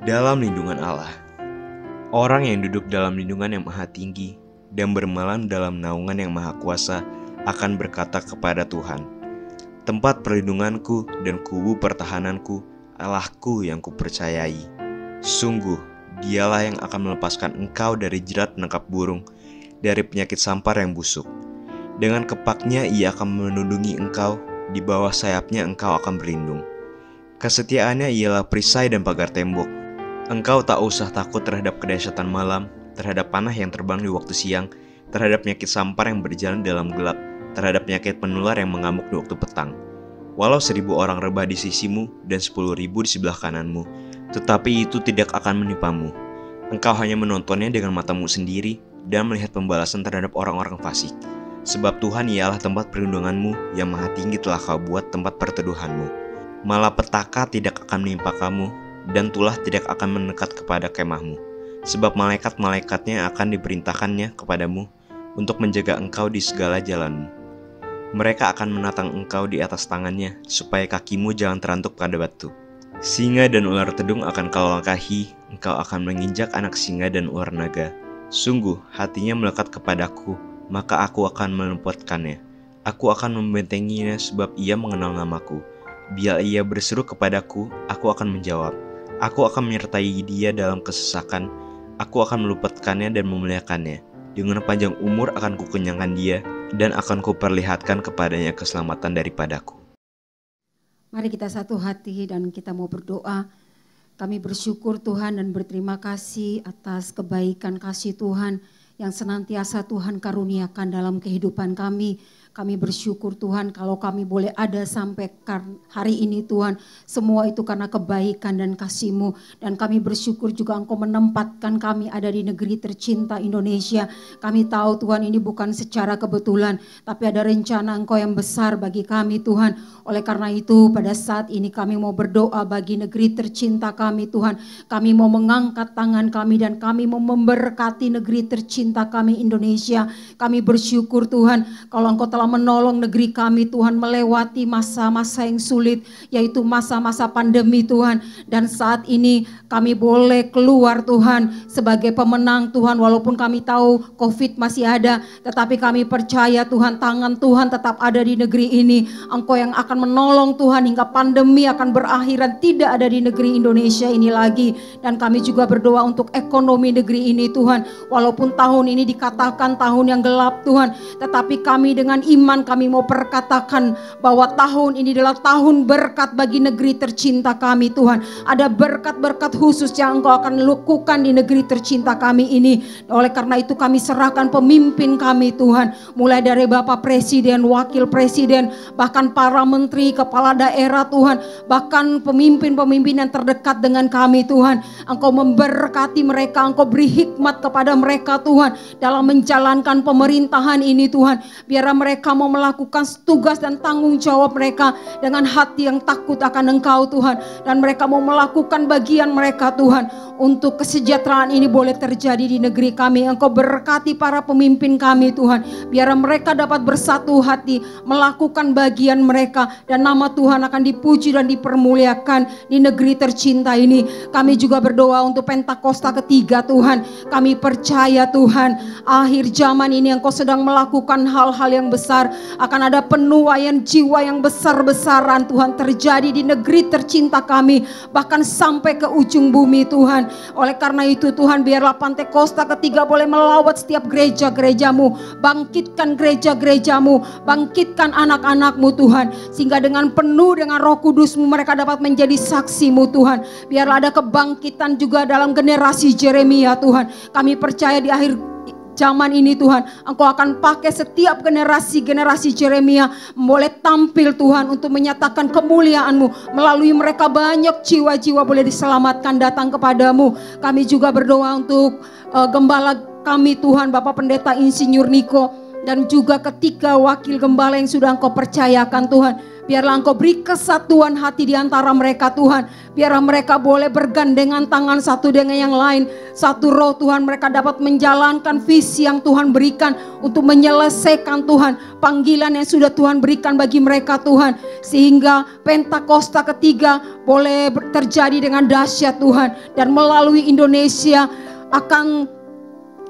dalam lindungan Allah. Orang yang duduk dalam lindungan yang maha tinggi dan bermalam dalam naungan yang maha kuasa akan berkata kepada Tuhan, tempat perlindunganku dan kubu pertahananku, Allahku yang kupercayai. Sungguh, dialah yang akan melepaskan engkau dari jerat penangkap burung, dari penyakit sampar yang busuk. Dengan kepaknya ia akan melindungi engkau, di bawah sayapnya engkau akan berlindung. Kesetiaannya ialah perisai dan pagar tembok. Engkau tak usah takut terhadap kedahsyatan malam, terhadap panah yang terbang di waktu siang, terhadap penyakit sampar yang berjalan dalam gelap, terhadap penyakit penular yang mengamuk di waktu petang. Walau 1.000 orang rebah di sisimu dan 10.000 di sebelah kananmu, tetapi itu tidak akan menimpamu. Engkau hanya menontonnya dengan matamu sendiri dan melihat pembalasan terhadap orang-orang fasik. Sebab Tuhan ialah tempat perlindunganmu, yang maha tinggi telah kau buat tempat perteduhanmu. Malapetaka tidak akan menimpa kamu, dan tulah tidak akan mendekat kepada kemahmu. Sebab malaikat-malaikatnya akan diperintahkannya kepadamu untuk menjaga engkau di segala jalanmu. Mereka akan menatang engkau di atas tangannya, supaya kakimu jangan terantuk pada batu. Singa dan ular tedung akan kau langkahi, engkau akan menginjak anak singa dan ular naga. Sungguh, hatinya melekat kepadaku, maka aku akan meluputkannya. Aku akan membentenginya sebab ia mengenal namaku. Bila ia berseru kepadaku, aku akan menjawab. Aku akan menyertai dia dalam kesesakan. Aku akan meluputkannya dan memuliakannya. Dengan panjang umur akan kukenyangkan dia, dan akan kuperlihatkan kepadanya keselamatan daripadaku. Mari kita satu hati dan kita mau berdoa. Kami bersyukur Tuhan dan berterima kasih atas kebaikan kasih Tuhan yang senantiasa Tuhan karuniakan dalam kehidupan kami. Kami bersyukur Tuhan kalau kami boleh ada sampai hari ini Tuhan. Semua itu karena kebaikan dan kasih-Mu. Dan kami bersyukur juga Engkau menempatkan kami ada di negeri tercinta Indonesia. Kami tahu Tuhan ini bukan secara kebetulan. Tapi ada rencana Engkau yang besar bagi kami Tuhan. Oleh karena itu pada saat ini kami mau berdoa bagi negeri tercinta kami Tuhan. Kami mau mengangkat tangan kami dan kami mau memberkati negeri tercinta kami Indonesia. Kami bersyukur Tuhan kalau Engkau telah menolong negeri kami Tuhan melewati masa-masa yang sulit, yaitu masa-masa pandemi Tuhan. Dan saat ini kami boleh keluar Tuhan sebagai pemenang Tuhan, walaupun kami tahu COVID masih ada, tetapi kami percaya Tuhan tangan Tuhan tetap ada di negeri ini. Engkau yang akan menolong Tuhan hingga pandemi akan berakhir dan tidak ada di negeri Indonesia ini lagi. Dan kami juga berdoa untuk ekonomi negeri ini Tuhan, walaupun tahun ini dikatakan tahun yang gelap Tuhan, tetapi kami dengan iman kami mau perkatakan bahwa tahun ini adalah tahun berkat bagi negeri tercinta kami Tuhan. Ada berkat-berkat khusus yang Engkau akan lakukan di negeri tercinta kami ini. Oleh karena itu kami serahkan pemimpin kami Tuhan, mulai dari Bapak Presiden, Wakil Presiden, bahkan para menteri, kepala daerah Tuhan, bahkan pemimpin-pemimpin yang terdekat dengan kami Tuhan. Engkau memberkati mereka, Engkau beri hikmat kepada mereka Tuhan dalam menjalankan pemerintahan ini Tuhan. Biar mereka mau melakukan tugas dan tanggung jawab mereka dengan hati yang takut akan Engkau Tuhan. Dan mereka mau melakukan bagian mereka Tuhan untuk kesejahteraan ini boleh terjadi di negeri kami. Engkau berkati para pemimpin kami Tuhan. Biar mereka dapat bersatu hati melakukan bagian mereka dan nama Tuhan akan dipuji dan dipermuliakan di negeri tercinta ini. Kami juga berdoa untuk Pentakosta ketiga Tuhan. Kami percaya Tuhan akhir zaman ini Engkau sedang melakukan hal-hal yang besar. Akan ada penuaian jiwa yang besar-besaran Tuhan terjadi di negeri tercinta kami, bahkan sampai ke ujung bumi Tuhan. Oleh karena itu Tuhan biarlah Pentakosta ketiga boleh melawat setiap gereja-gerejamu. Bangkitkan gereja-gerejamu, bangkitkan anak-anakmu Tuhan, sehingga dengan penuh dengan Roh Kudus-Mu mereka dapat menjadi saksi-Mu Tuhan. Biarlah ada kebangkitan juga dalam generasi Yeremia Tuhan. Kami percaya di akhir zaman ini Tuhan, Engkau akan pakai setiap generasi-generasi Yeremia boleh tampil Tuhan untuk menyatakan kemuliaan-Mu. Melalui mereka banyak jiwa-jiwa boleh diselamatkan datang kepadamu. Kami juga berdoa untuk gembala kami Tuhan, Bapak Pendeta Insinyur Niko. dan juga ketiga wakil gembala yang sudah Engkau percayakan Tuhan. Biarlah Engkau beri kesatuan hati di antara mereka Tuhan. Biarlah mereka boleh bergandengan tangan satu dengan yang lain. Satu roh Tuhan, mereka dapat menjalankan visi yang Tuhan berikan untuk menyelesaikan Tuhan panggilan yang sudah Tuhan berikan bagi mereka Tuhan. Sehingga Pentakosta ketiga boleh terjadi dengan dahsyat Tuhan. Dan melalui Indonesia akan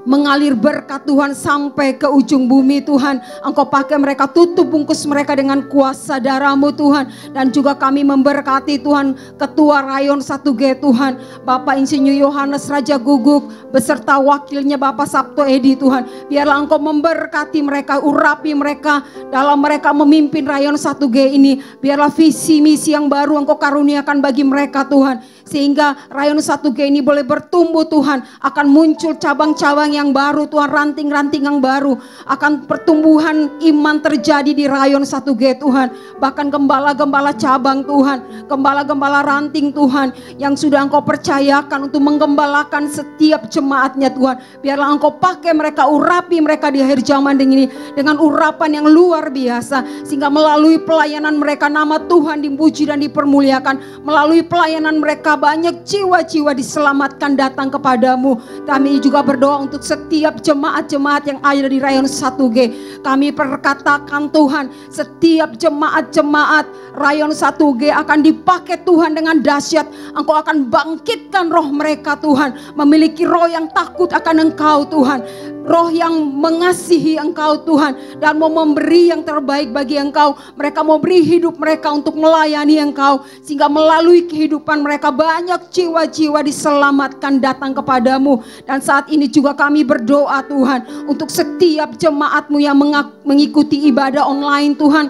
mengalir berkat Tuhan sampai ke ujung bumi Tuhan. Engkau pakai mereka, tutup bungkus mereka dengan kuasa darah-Mu Tuhan. Dan juga kami memberkati Tuhan Ketua Rayon 1G Tuhan, Bapak Insinyur Yohanes Raja Guguk beserta wakilnya Bapak Sabto Edi Tuhan. Biarlah Engkau memberkati mereka, urapi mereka dalam mereka memimpin Rayon 1G ini. Biarlah visi misi yang baru Engkau karuniakan bagi mereka Tuhan. Sehingga Rayon 1G ini boleh bertumbuh Tuhan. Akan muncul cabang-cabang yang baru Tuhan, ranting-ranting yang baru. Akan pertumbuhan iman terjadi di Rayon 1G Tuhan. Bahkan gembala-gembala cabang Tuhan, gembala-gembala ranting Tuhan, yang sudah Engkau percayakan untuk menggembalakan setiap jemaatnya Tuhan. Biarlah Engkau pakai mereka, urapi mereka di akhir zaman ini dengan urapan yang luar biasa. Sehingga melalui pelayanan mereka nama Tuhan dipuji dan dipermuliakan. Melalui pelayanan mereka banyak jiwa-jiwa diselamatkan datang kepadamu. Kami juga berdoa untuk setiap jemaat-jemaat yang ada di Rayon 1G. Kami perkatakan Tuhan, setiap jemaat-jemaat Rayon 1G akan dipakai Tuhan dengan dahsyat. Engkau akan bangkitkan roh mereka Tuhan, memiliki roh yang takut akan Engkau Tuhan, roh yang mengasihi Engkau Tuhan, dan mau memberi yang terbaik bagi Engkau. Mereka mau beri hidup mereka untuk melayani Engkau, sehingga melalui kehidupan mereka banyak jiwa-jiwa diselamatkan datang kepadamu. Dan saat ini juga kami berdoa Tuhan untuk setiap jemaat-Mu yang mengikuti ibadah online Tuhan.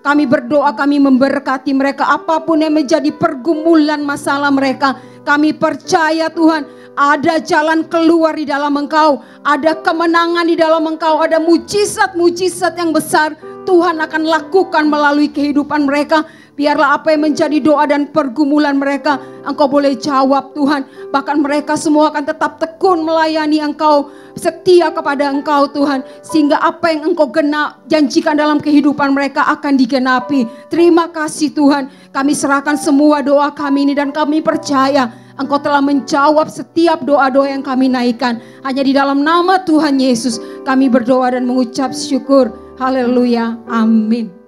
Kami berdoa, kami memberkati mereka apapun yang menjadi pergumulan masalah mereka. Kami percaya Tuhan, ada jalan keluar di dalam Engkau, ada kemenangan di dalam Engkau, ada mujizat-mujizat yang besar Tuhan akan lakukan melalui kehidupan mereka. Biarlah apa yang menjadi doa dan pergumulan mereka Engkau boleh jawab Tuhan. Bahkan mereka semua akan tetap tekun melayani Engkau, setia kepada Engkau Tuhan. Sehingga apa yang Engkau janjikan dalam kehidupan mereka akan digenapi. Terima kasih Tuhan. Kami serahkan semua doa kami ini dan kami percaya Engkau telah menjawab setiap doa-doa yang kami naikkan. Hanya di dalam nama Tuhan Yesus kami berdoa dan mengucap syukur. Haleluya. Amin.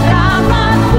Ramah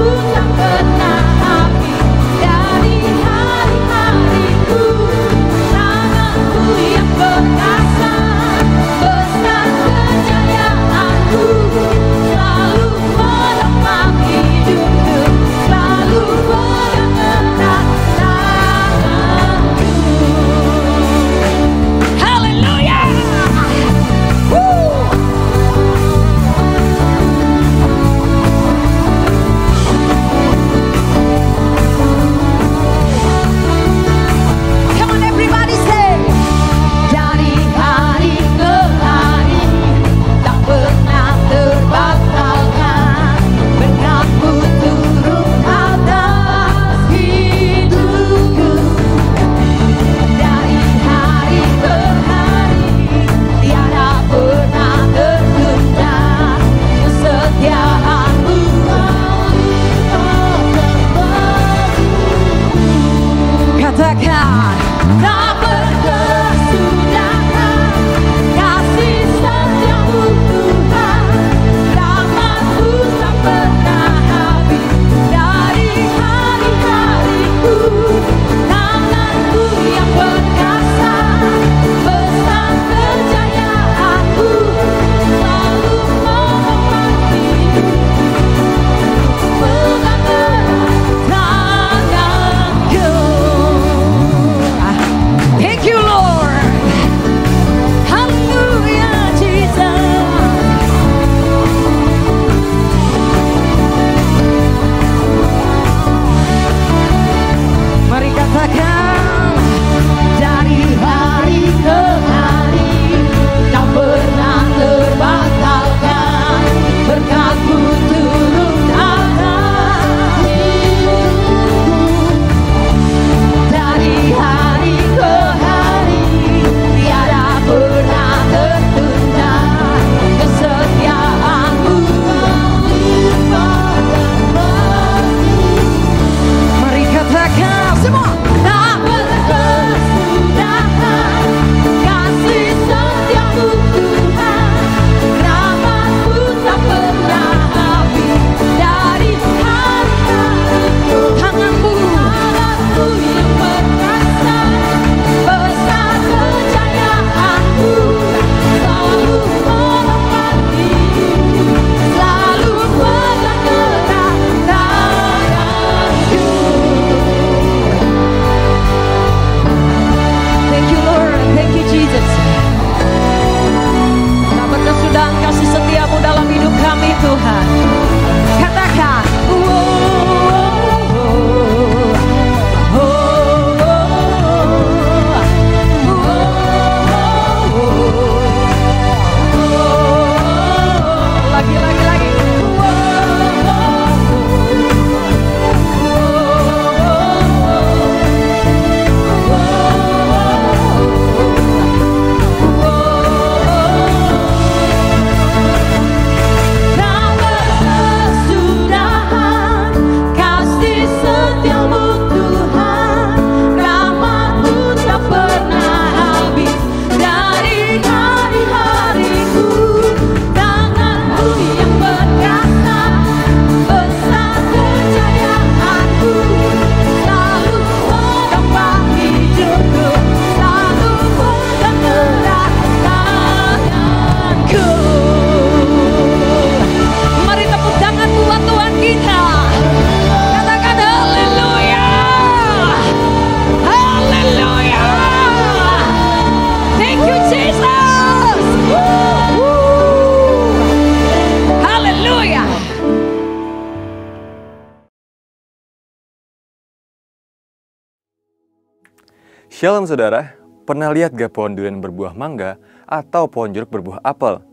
Shalom saudara, pernah lihat gak pohon durian berbuah mangga atau pohon jeruk berbuah apel?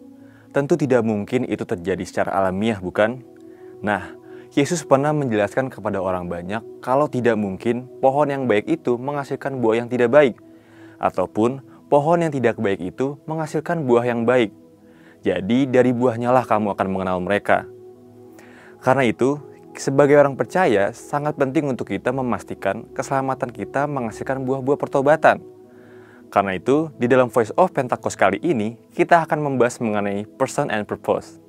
Tentu tidak mungkin itu terjadi secara alamiah, bukan? Nah, Yesus pernah menjelaskan kepada orang banyak kalau tidak mungkin pohon yang baik itu menghasilkan buah yang tidak baik, ataupun pohon yang tidak baik itu menghasilkan buah yang baik. Jadi dari buahnya lah kamu akan mengenal mereka. Karena itu, sebagai orang percaya, sangat penting untuk kita memastikan keselamatan kita menghasilkan buah-buah pertobatan. Karena itu, di dalam Voice of Pentecost kali ini, kita akan membahas mengenai person and purpose.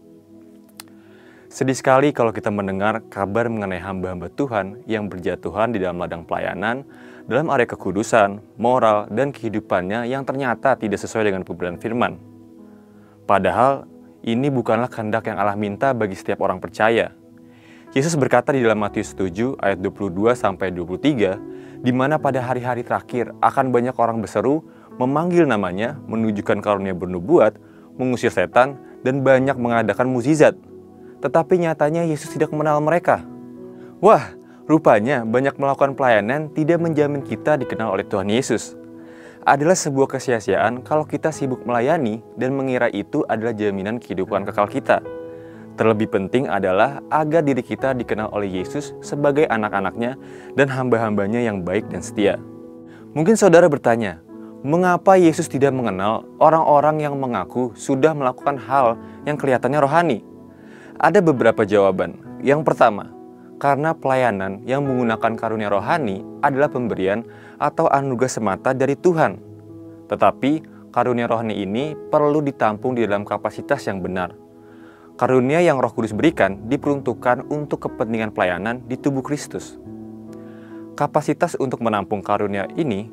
Sedih sekali kalau kita mendengar kabar mengenai hamba-hamba Tuhan yang berjatuhan di dalam ladang pelayanan, dalam area kekudusan, moral, dan kehidupannya yang ternyata tidak sesuai dengan pemberian firman. Padahal, ini bukanlah kehendak yang Allah minta bagi setiap orang percaya. Yesus berkata di dalam Matius 7 ayat 22-23, di mana pada hari-hari terakhir akan banyak orang berseru, memanggil namanya, menunjukkan karunia bernubuat, mengusir setan, dan banyak mengadakan mukjizat. Tetapi nyatanya Yesus tidak mengenal mereka. Wah, rupanya banyak melakukan pelayanan tidak menjamin kita dikenal oleh Tuhan Yesus. Adalah sebuah kesia-siaan kalau kita sibuk melayani dan mengira itu adalah jaminan kehidupan kekal kita. Terlebih penting adalah agar diri kita dikenal oleh Yesus sebagai anak-anaknya dan hamba-hambanya yang baik dan setia. Mungkin saudara bertanya, mengapa Yesus tidak mengenal orang-orang yang mengaku sudah melakukan hal yang kelihatannya rohani? Ada beberapa jawaban. Yang pertama, karena pelayanan yang menggunakan karunia rohani adalah pemberian atau anugerah semata dari Tuhan. Tetapi karunia rohani ini perlu ditampung di dalam kapasitas yang benar. Karunia yang Roh Kudus berikan diperuntukkan untuk kepentingan pelayanan di tubuh Kristus. Kapasitas untuk menampung karunia ini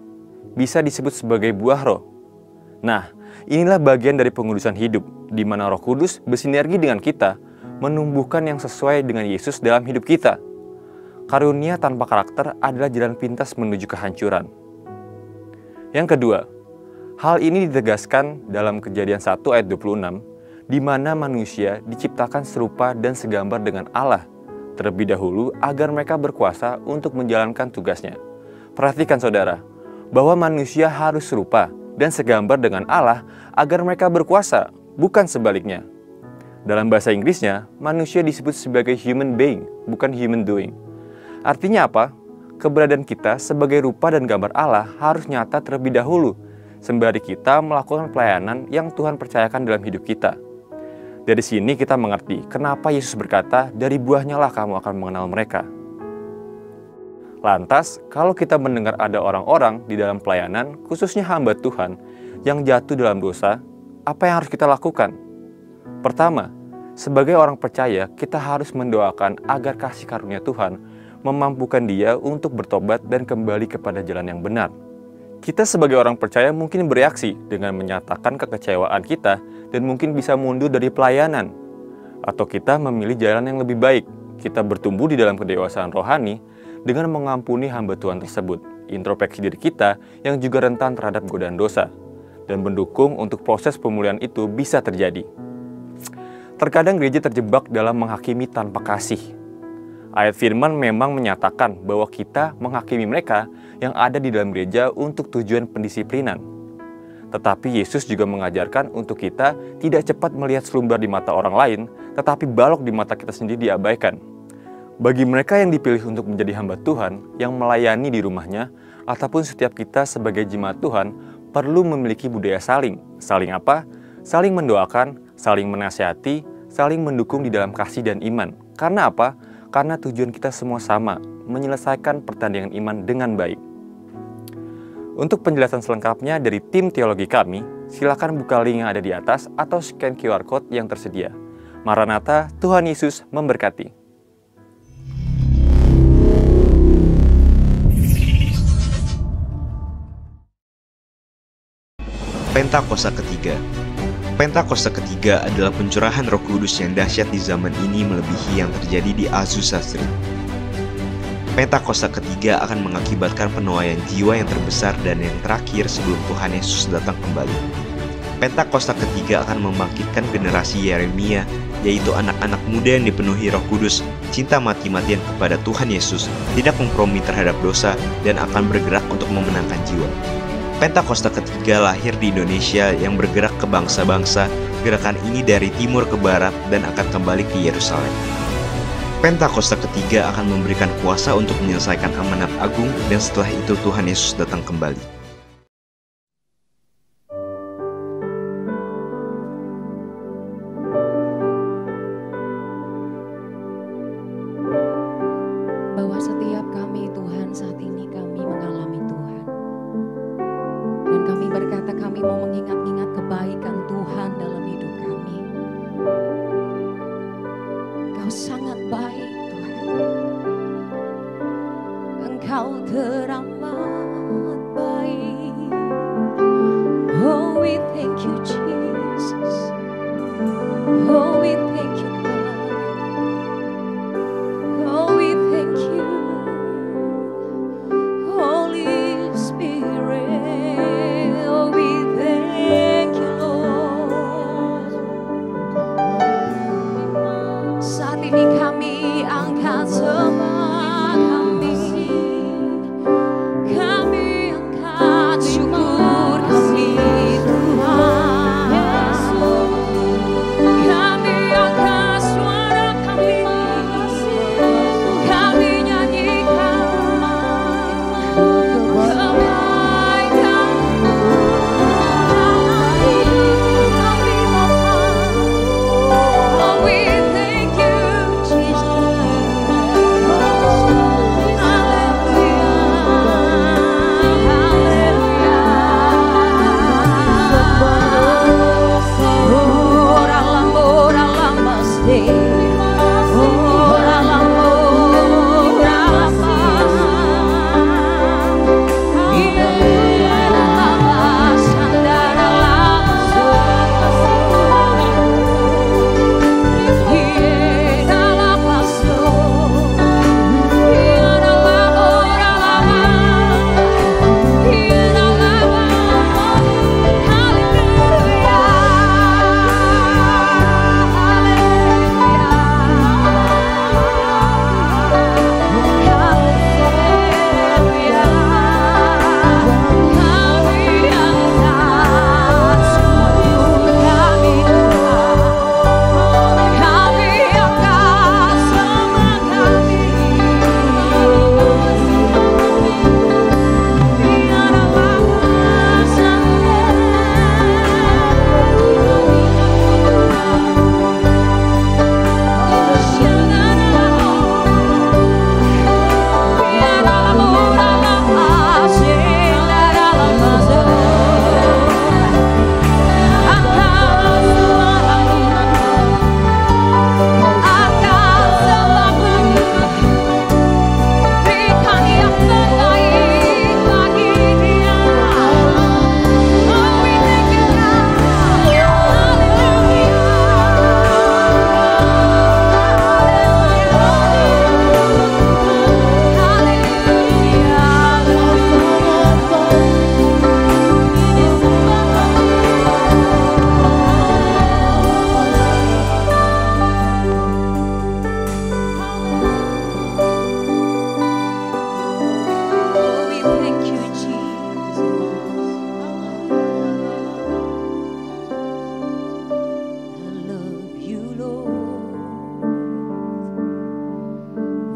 bisa disebut sebagai buah roh. Nah, inilah bagian dari pengudusan hidup, di mana Roh Kudus bersinergi dengan kita, menumbuhkan yang sesuai dengan Yesus dalam hidup kita. Karunia tanpa karakter adalah jalan pintas menuju kehancuran. Yang kedua, hal ini ditegaskan dalam Kejadian 1 ayat 26, di mana manusia diciptakan serupa dan segambar dengan Allah terlebih dahulu agar mereka berkuasa untuk menjalankan tugasnya. Perhatikan saudara, bahwa manusia harus serupa dan segambar dengan Allah agar mereka berkuasa, bukan sebaliknya. Dalam bahasa Inggrisnya, manusia disebut sebagai human being, bukan human doing. Artinya apa? Keberadaan kita sebagai rupa dan gambar Allah harus nyata terlebih dahulu, sembari kita melakukan pelayanan yang Tuhan percayakan dalam hidup kita. Dari sini kita mengerti kenapa Yesus berkata, dari buahnya lah kamu akan mengenal mereka. Lantas, kalau kita mendengar ada orang-orang di dalam pelayanan, khususnya hamba Tuhan, yang jatuh dalam dosa, apa yang harus kita lakukan? Pertama, sebagai orang percaya, kita harus mendoakan agar kasih karunia Tuhan memampukan dia untuk bertobat dan kembali kepada jalan yang benar. Kita sebagai orang percaya mungkin bereaksi dengan menyatakan kekecewaan kita dan mungkin bisa mundur dari pelayanan. Atau kita memilih jalan yang lebih baik. Kita bertumbuh di dalam kedewasaan rohani dengan mengampuni hamba Tuhan tersebut. Introspeksi diri kita yang juga rentan terhadap godaan dosa. Dan mendukung untuk proses pemulihan itu bisa terjadi. Terkadang gereja terjebak dalam menghakimi tanpa kasih. Ayat firman memang menyatakan bahwa kita menghakimi mereka yang ada di dalam gereja untuk tujuan pendisiplinan. Tetapi Yesus juga mengajarkan untuk kita tidak cepat melihat selumbar di mata orang lain, tetapi balok di mata kita sendiri diabaikan. Bagi mereka yang dipilih untuk menjadi hamba Tuhan, yang melayani di rumahnya, ataupun setiap kita sebagai jemaat Tuhan, perlu memiliki budaya saling. Saling apa? Saling mendoakan, saling menasihati, saling mendukung di dalam kasih dan iman. Karena apa? Karena tujuan kita semua sama, menyelesaikan pertandingan iman dengan baik. Untuk penjelasan selengkapnya dari tim teologi kami, silakan buka link yang ada di atas atau scan QR Code yang tersedia. Maranatha, Tuhan Yesus memberkati. Pentakosta ketiga. Pentakosta ketiga adalah pencurahan Roh Kudus yang dahsyat di zaman ini melebihi yang terjadi di Azusa Street. Pentakosta ketiga akan mengakibatkan penuaian jiwa yang terbesar dan yang terakhir sebelum Tuhan Yesus datang kembali. Pentakosta ketiga akan membangkitkan generasi Yeremia yaitu anak-anak muda yang dipenuhi Roh Kudus, cinta mati-matian kepada Tuhan Yesus, tidak kompromi terhadap dosa, dan akan bergerak untuk memenangkan jiwa. Pentakosta ketiga lahir di Indonesia yang bergerak ke bangsa-bangsa. Gerakan ini dari timur ke barat dan akan kembali ke Yerusalem. Pentakosta ketiga akan memberikan kuasa untuk menyelesaikan amanat agung, dan setelah itu Tuhan Yesus datang kembali. Bahwa setiap kami Tuhan saat ini kami mengalami Tuhan. Dan kami berkata kami mau mengingat-ingat kebaikan Tuhan dalam hidup kami. Kau sangat baik Tuhan. Engkau teramat baik. Oh we thank you Jesus. Oh we thank you God. Oh we thank you Holy Spirit. Oh we thank you Lord. Saat ini kami angkat sembah kami. Kami angkat syukur kami Tuhan. Kami angkat suara kami. Kami nyanyikan kebaikan-Mu. Kami mohon. Oh we thank you Jesus.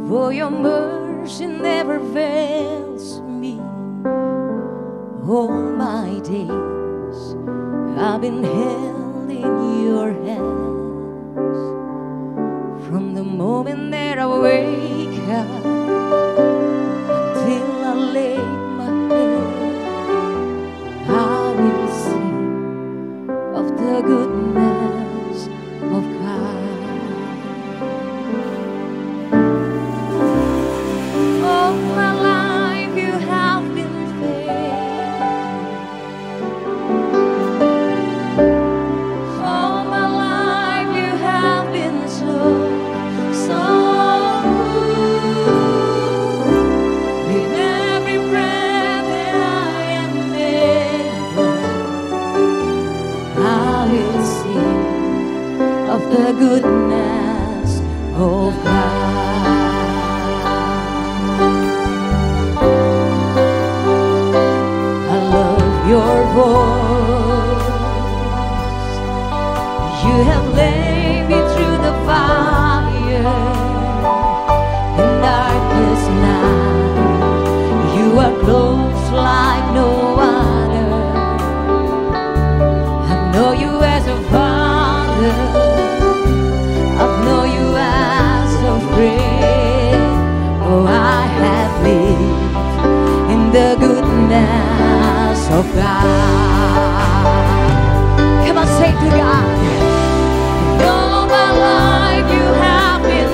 For your mercy never fails me. All my days I've been held in your hands. From the moment that I wake up until I lay my head, I will sing of the goodness of God. All my life you have been faithful. All my life of the goodness of God. I love your voice. You have led me through the fire in darkest night. You are close like no other. I know you as a father. I know you as a friend. Oh, I have lived in the goodness of God. Come on, say to God, all my life you have been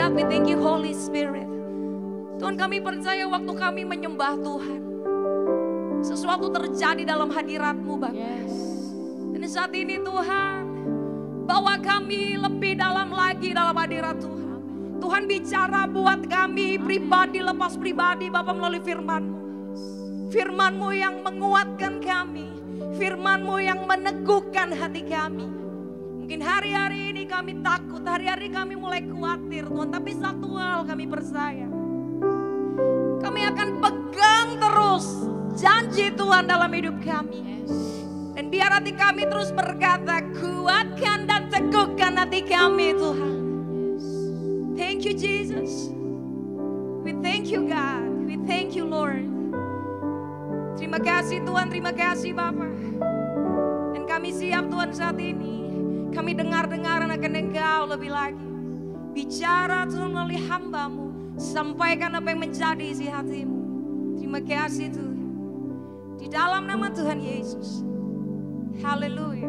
God, we thank you Holy Spirit. Tuhan, kami percaya waktu kami menyembah Tuhan, sesuatu terjadi dalam hadirat-Mu Bapa. Dan saat ini Tuhan, bawa kami lebih dalam lagi dalam hadirat Tuhan. Tuhan bicara buat kami pribadi lepas pribadi Bapa melalui firman-Mu. Firman-Mu yang menguatkan kami, firman-Mu yang meneguhkan hati kami. Mungkin hari-hari ini kami takut, hari-hari kami mulai khawatir Tuhan. Tapi satu hal kami percaya, kami akan pegang terus janji Tuhan dalam hidup kami. Dan biar hati kami terus berkata, kuatkan dan teguhkan hati kami Tuhan. Thank you Jesus. We thank you God. We thank you Lord. Terima kasih Tuhan, terima kasih Bapa. Dan kami siap Tuhan saat ini. Kami dengar-dengaran akan Engkau lebih lagi. Bicara Tuhan melalui hamba-Mu. Sampaikan apa yang menjadi isi hati-Mu. Terima kasih Tuhan. Di dalam nama Tuhan Yesus. Haleluya.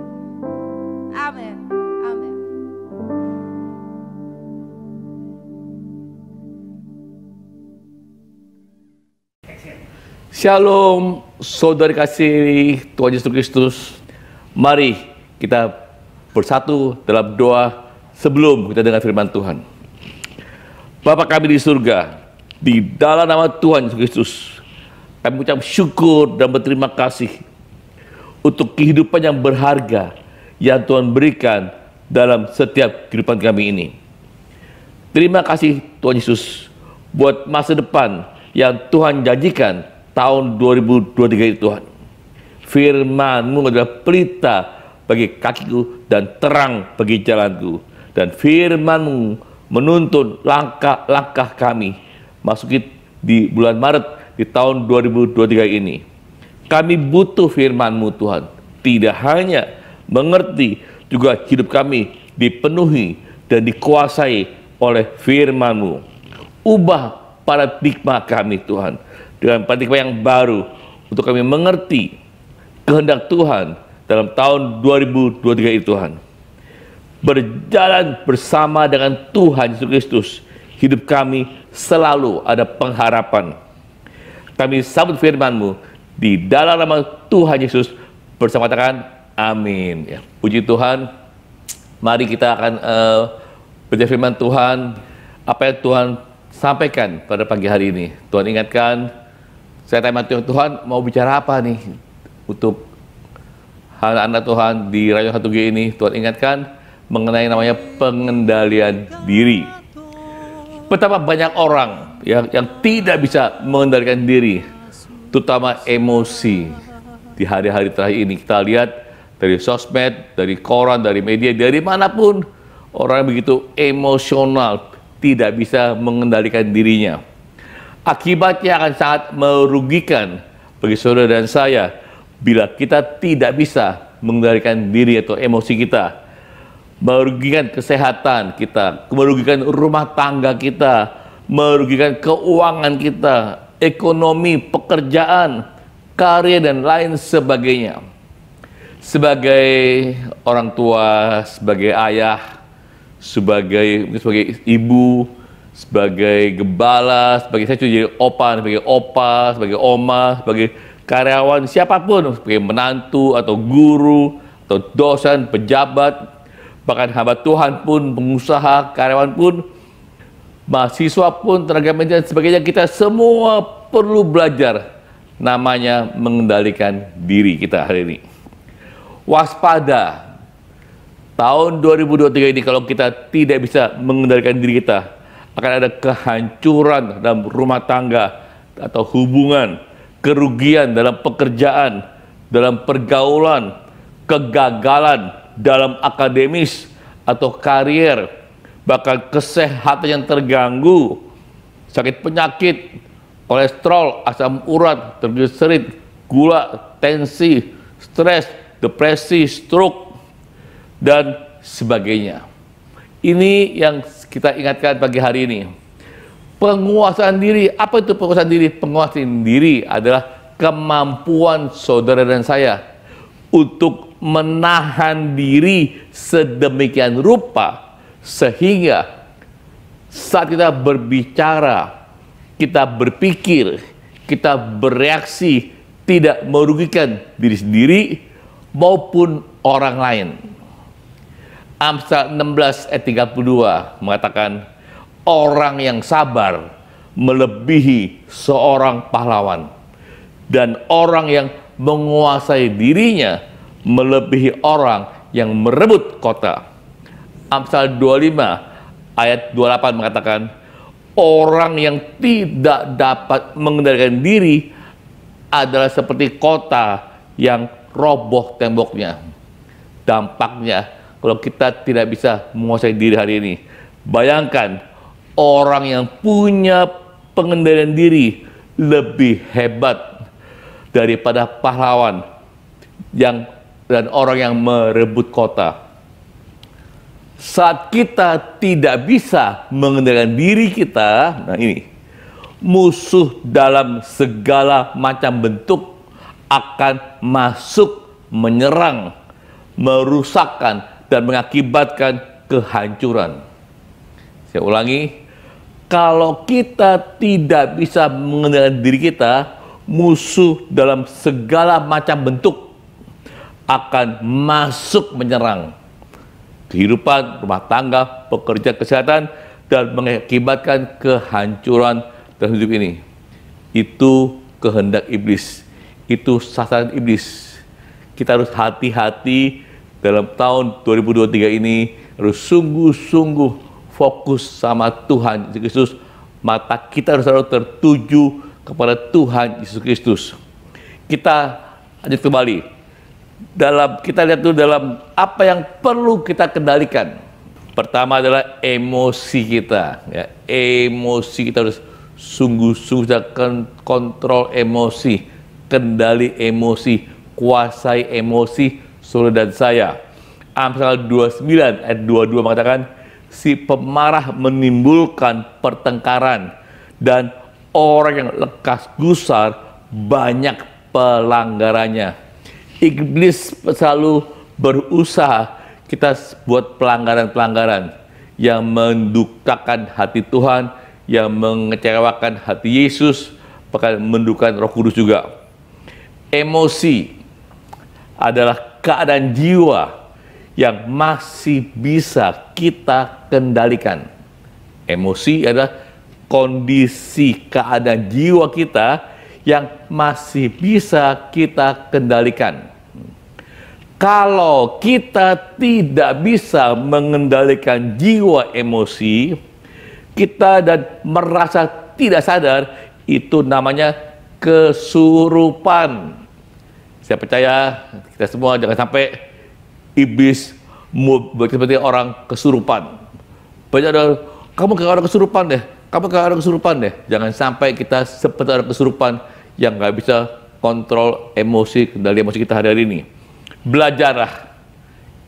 Amin. Amin. Shalom, saudari kasih Tuhan Yesus Kristus. Mari kita bersatu dalam doa sebelum kita dengar firman Tuhan. Bapa kami di surga, di dalam nama Tuhan Yesus Kristus, kami mengucap syukur dan berterima kasih untuk kehidupan yang berharga yang Tuhan berikan dalam setiap kehidupan kami ini. Terima kasih Tuhan Yesus buat masa depan yang Tuhan janjikan tahun 2023 itu Tuhan. Firman-Mu adalah pelita bagi kakiku dan terang bagi jalanku. Dan firman-Mu menuntun langkah-langkah kami masuki di bulan Maret di tahun 2023 ini. Kami butuh firman-Mu Tuhan. Tidak hanya mengerti, juga hidup kami dipenuhi dan dikuasai oleh firman-Mu. Ubah paradigma kami Tuhan dengan paradigma yang baru untuk kami mengerti kehendak Tuhan dalam tahun 2023 itu Tuhan. Berjalan bersama dengan Tuhan Yesus Kristus, hidup kami selalu ada pengharapan. Kami sambut firman-Mu di dalam nama Tuhan Yesus bersama katakan amin. Ya, puji Tuhan. Mari kita akan baca firman Tuhan. Apa yang Tuhan sampaikan pada pagi hari ini. Tuhan ingatkan, saya tanya Tuhan mau bicara apa nih untuk anak-anak Tuhan di Rayon 1G ini. Tuhan ingatkan mengenai namanya pengendalian diri. Betapa banyak orang yang tidak bisa mengendalikan diri, terutama emosi. Di hari-hari terakhir ini kita lihat dari sosmed, dari koran, dari media, dari manapun, orang begitu emosional, tidak bisa mengendalikan dirinya. Akibatnya akan sangat merugikan bagi saudara dan saya bila kita tidak bisa mengendalikan diri atau emosi kita. Merugikan kesehatan kita, merugikan rumah tangga kita, merugikan keuangan kita, ekonomi, pekerjaan, karir, dan lain sebagainya. Sebagai orang tua, sebagai ayah, sebagai ibu, sebagai gembala, sebagai saya jadi opa, sebagai oma, sebagai karyawan, siapapun, sebagai menantu atau guru atau dosen, pejabat, bahkan hamba Tuhan pun, pengusaha, karyawan pun, mahasiswa pun, tenaga medis dan sebagainya, kita semua perlu belajar namanya mengendalikan diri kita hari ini. Waspada. Tahun 2023 ini kalau kita tidak bisa mengendalikan diri kita, akan ada kehancuran dalam rumah tangga atau hubungan, kerugian dalam pekerjaan, dalam pergaulan, kegagalan dalam akademis atau karier, bahkan kesehatan yang terganggu, sakit penyakit, kolesterol, asam urat, trigliserid, gula, tensi, stres, depresi, stroke, dan sebagainya. Ini yang kita ingatkan pagi hari ini. Penguasaan diri, apa itu penguasaan diri? Penguasaan diri adalah kemampuan saudara dan saya untuk menahan diri sedemikian rupa sehingga Saat kita berbicara, kita berpikir, kita bereaksi tidak merugikan diri sendiri maupun orang lain. Amsal 16 ayat 32 mengatakan, orang yang sabar melebihi seorang pahlawan, dan orang yang menguasai dirinya melebihi orang yang merebut kota. Amsal 25 ayat 28 mengatakan, orang yang tidak dapat mengendalikan diri adalah seperti kota yang roboh temboknya. Dampaknya kalau kita tidak bisa menguasai diri hari ini, bayangkan orang yang punya pengendalian diri lebih hebat daripada pahlawan dan orang yang merebut kota. Saat kita tidak bisa mengendalikan diri kita, nah ini, musuh dalam segala macam bentuk akan masuk, menyerang, merusakkan, dan mengakibatkan kehancuran. Saya ulangi, kalau kita tidak bisa mengendalikan diri kita, musuh dalam segala macam bentuk akan masuk, menyerang kehidupan, rumah tangga, pekerjaan, kesehatan, dan mengakibatkan kehancuran dalam hidup ini. Itu kehendak iblis, itu sasaran iblis. Kita harus hati-hati dalam tahun 2023 ini, harus sungguh-sungguh fokus sama Tuhan Yesus Kristus. Mata kita harus selalu tertuju kepada Tuhan Yesus Kristus. Kita lanjut kembali. Kita lihat dulu dalam apa yang perlu kita kendalikan. Pertama adalah emosi kita. Ya, emosi kita harus sungguh-sungguh kontrol emosi, kendali emosi, kuasai emosi saudara dan saya. Amsal 29 ayat 22 mengatakan, si pemarah menimbulkan pertengkaran, dan orang yang lekas gusar banyak pelanggarannya. Iblis selalu berusaha kita buat pelanggaran-pelanggaran yang mendukakan hati Tuhan, yang mengecewakan hati Yesus, bahkan mendukakan Roh Kudus juga. Emosi adalah keadaan jiwa yang masih bisa kita kendalikan. Emosi adalah kondisi keadaan jiwa kita yang masih bisa kita kendalikan. Kalau kita tidak bisa mengendalikan jiwa emosi kita dan merasa tidak sadar, itu namanya kesurupan. Saya percaya kita semua jangan sampai iblis seperti orang kesurupan. Banyak orang, kamu kayak orang kesurupan deh, kamu kayak orang kesurupan deh. Jangan sampai kita seperti orang kesurupan yang nggak bisa kontrol emosi, kendali emosi kita hari ini. Belajarlah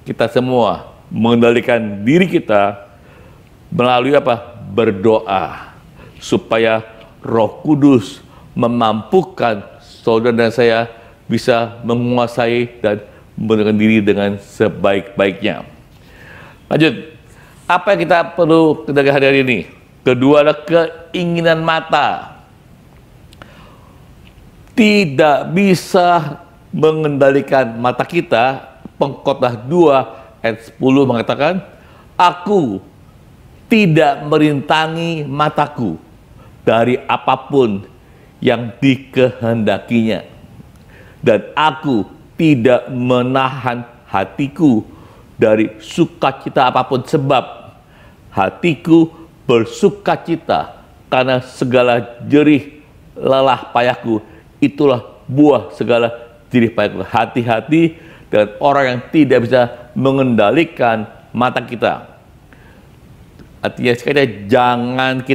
kita semua mengendalikan diri kita melalui apa? Berdoa, supaya Roh Kudus memampukan saudara dan saya bisa menguasai dan mengendalikan diri dengan sebaik-baiknya. Lanjut, apa yang kita perlu kendalikan hari ini? Kedua adalah keinginan mata. Tidak bisa mengendalikan mata kita. Pengkhotbah 2 ayat 10 mengatakan, aku tidak merintangi mataku dari apapun yang dikehendakinya, dan aku tidak menahan hatiku dari sukacita apapun, sebab hatiku bersukacita karena segala jerih lelah payahku, itulah buah segala jerih payahku. Hati-hati dengan orang yang tidak bisa mengendalikan mata kita. Artinya sekali jangan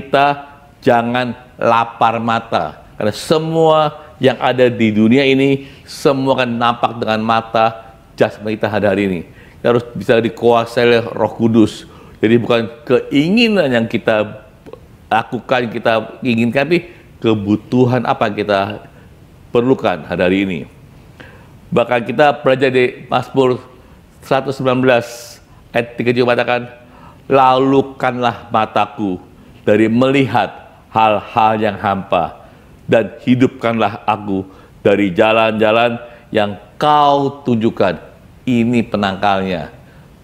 lapar mata, karena semua yang ada di dunia ini semua akan nampak dengan mata jasmani kita hari ini. Kita harus bisa dikuasai oleh Roh Kudus. Jadi bukan keinginan yang kita lakukan, kita inginkan, tapi kebutuhan apa yang kita perlukan hari ini. Bahkan kita belajar di Mazmur 119 ayat 3 mengatakan, lalukanlah mataku dari melihat hal-hal yang hampa, dan hidupkanlah aku dari jalan-jalan yang Kau tunjukkan. Ini penangkalnya.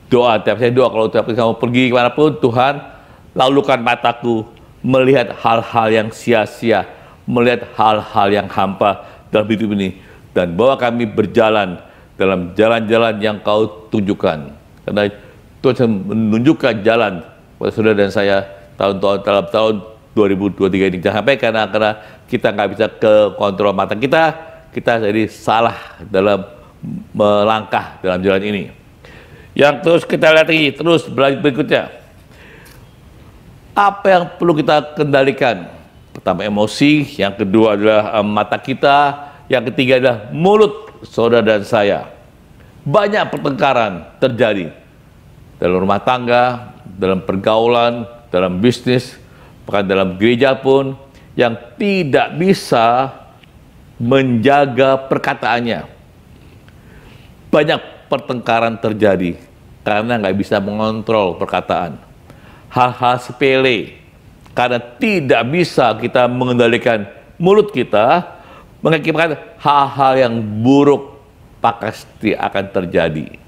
Doa, tiap saya doa, kalau tiap kamu pergi kemanapun, Tuhan, lalukan mataku melihat hal-hal yang sia-sia, melihat hal-hal yang hampa dalam hidup ini, dan bawa kami berjalan dalam jalan-jalan yang Kau tunjukkan. Karena Tuhan menunjukkan jalan pada saudara dan saya dalam tahun 2023 ini. Jangan sampai karena kita nggak bisa ke kontrol mata kita jadi salah dalam melangkah dalam jalan ini. Yang terus kita lihat lagi, terus berikutnya. Apa yang perlu kita kendalikan? Pertama emosi, yang kedua adalah mata kita, yang ketiga adalah mulut saudara dan saya. Banyak pertengkaran terjadi dalam rumah tangga, dalam pergaulan, dalam bisnis, bahkan dalam gereja pun, yang tidak bisa menjaga perkataannya. Banyak pertengkaran terjadi karena nggak bisa mengontrol perkataan. Hal-hal sepele, karena tidak bisa kita mengendalikan mulut kita, mengakibatkan hal-hal yang buruk pasti akan terjadi.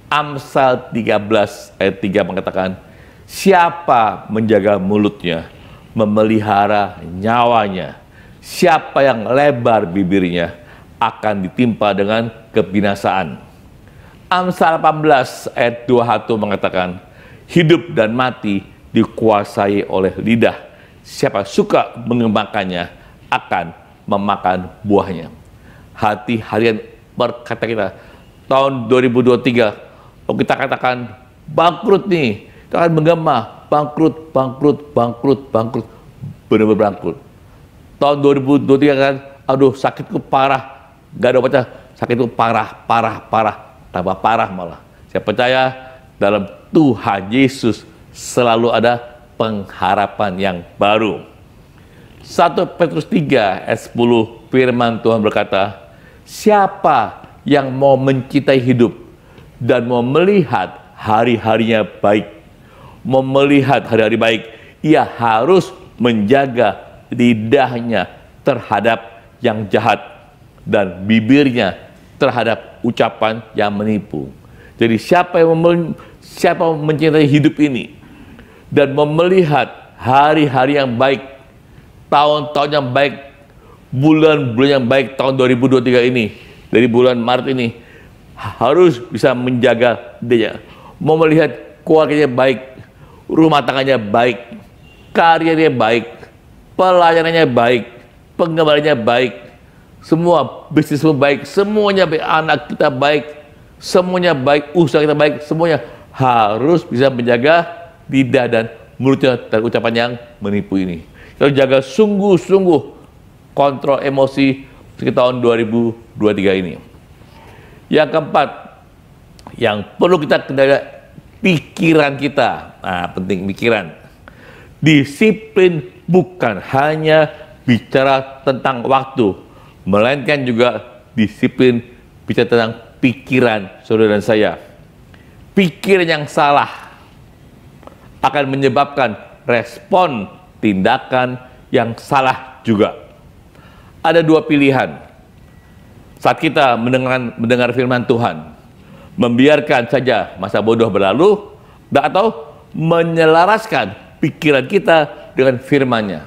Amsal 13 ayat 3 mengatakan, siapa menjaga mulutnya, memelihara nyawanya. Siapa yang lebar bibirnya akan ditimpa dengan kebinasaan. Amsal 18 ayat 21 mengatakan, hidup dan mati dikuasai oleh lidah. Siapa suka mengemakannya akan memakan buahnya. Hati harian berkata kita, tahun 2023, kalau kita katakan bangkrut nih, kita akan menggema bangkrut, benar-benar bangkrut. Tahun 2023 kan, aduh sakitku parah, gak ada obatnya, sakitku parah, tambah parah malah. Saya percaya dalam Tuhan Yesus selalu ada pengharapan yang baru. 1 Petrus 3 ayat 10 firman Tuhan berkata, siapa yang mau mencintai hidup dan mau melihat hari-harinya baik, mau melihat hari-hari baik, ia harus menjaga lidahnya terhadap yang jahat dan bibirnya terhadap ucapan yang menipu. Jadi siapa yang mencintai hidup ini dan mau melihat hari-hari yang baik, tahun-tahun yang baik, bulan-bulan yang baik tahun 2023 ini, dari bulan Maret ini, harus bisa menjaga dia. Mau melihat keluarganya baik, rumah tangganya baik, karirnya baik, pelayanannya baik, pengembaliannya baik, semua bisnis semua baik, semuanya baik, anak kita baik, semuanya baik, usaha kita baik, semuanya harus bisa menjaga lidah dan mulutnya dari ucapan yang menipu ini. Kita jaga sungguh-sungguh kontrol emosi di tahun 2023 ini. Yang keempat, yang perlu kita kendalikan, pikiran kita. Nah, penting pikiran. Disiplin bukan hanya bicara tentang waktu, melainkan juga disiplin bicara tentang pikiran saudara dan saya. Pikiran yang salah akan menyebabkan respon tindakan yang salah juga. Ada dua pilihan saat kita mendengar firman Tuhan, membiarkan saja masa bodoh berlalu, atau menyelaraskan pikiran kita dengan firman-Nya.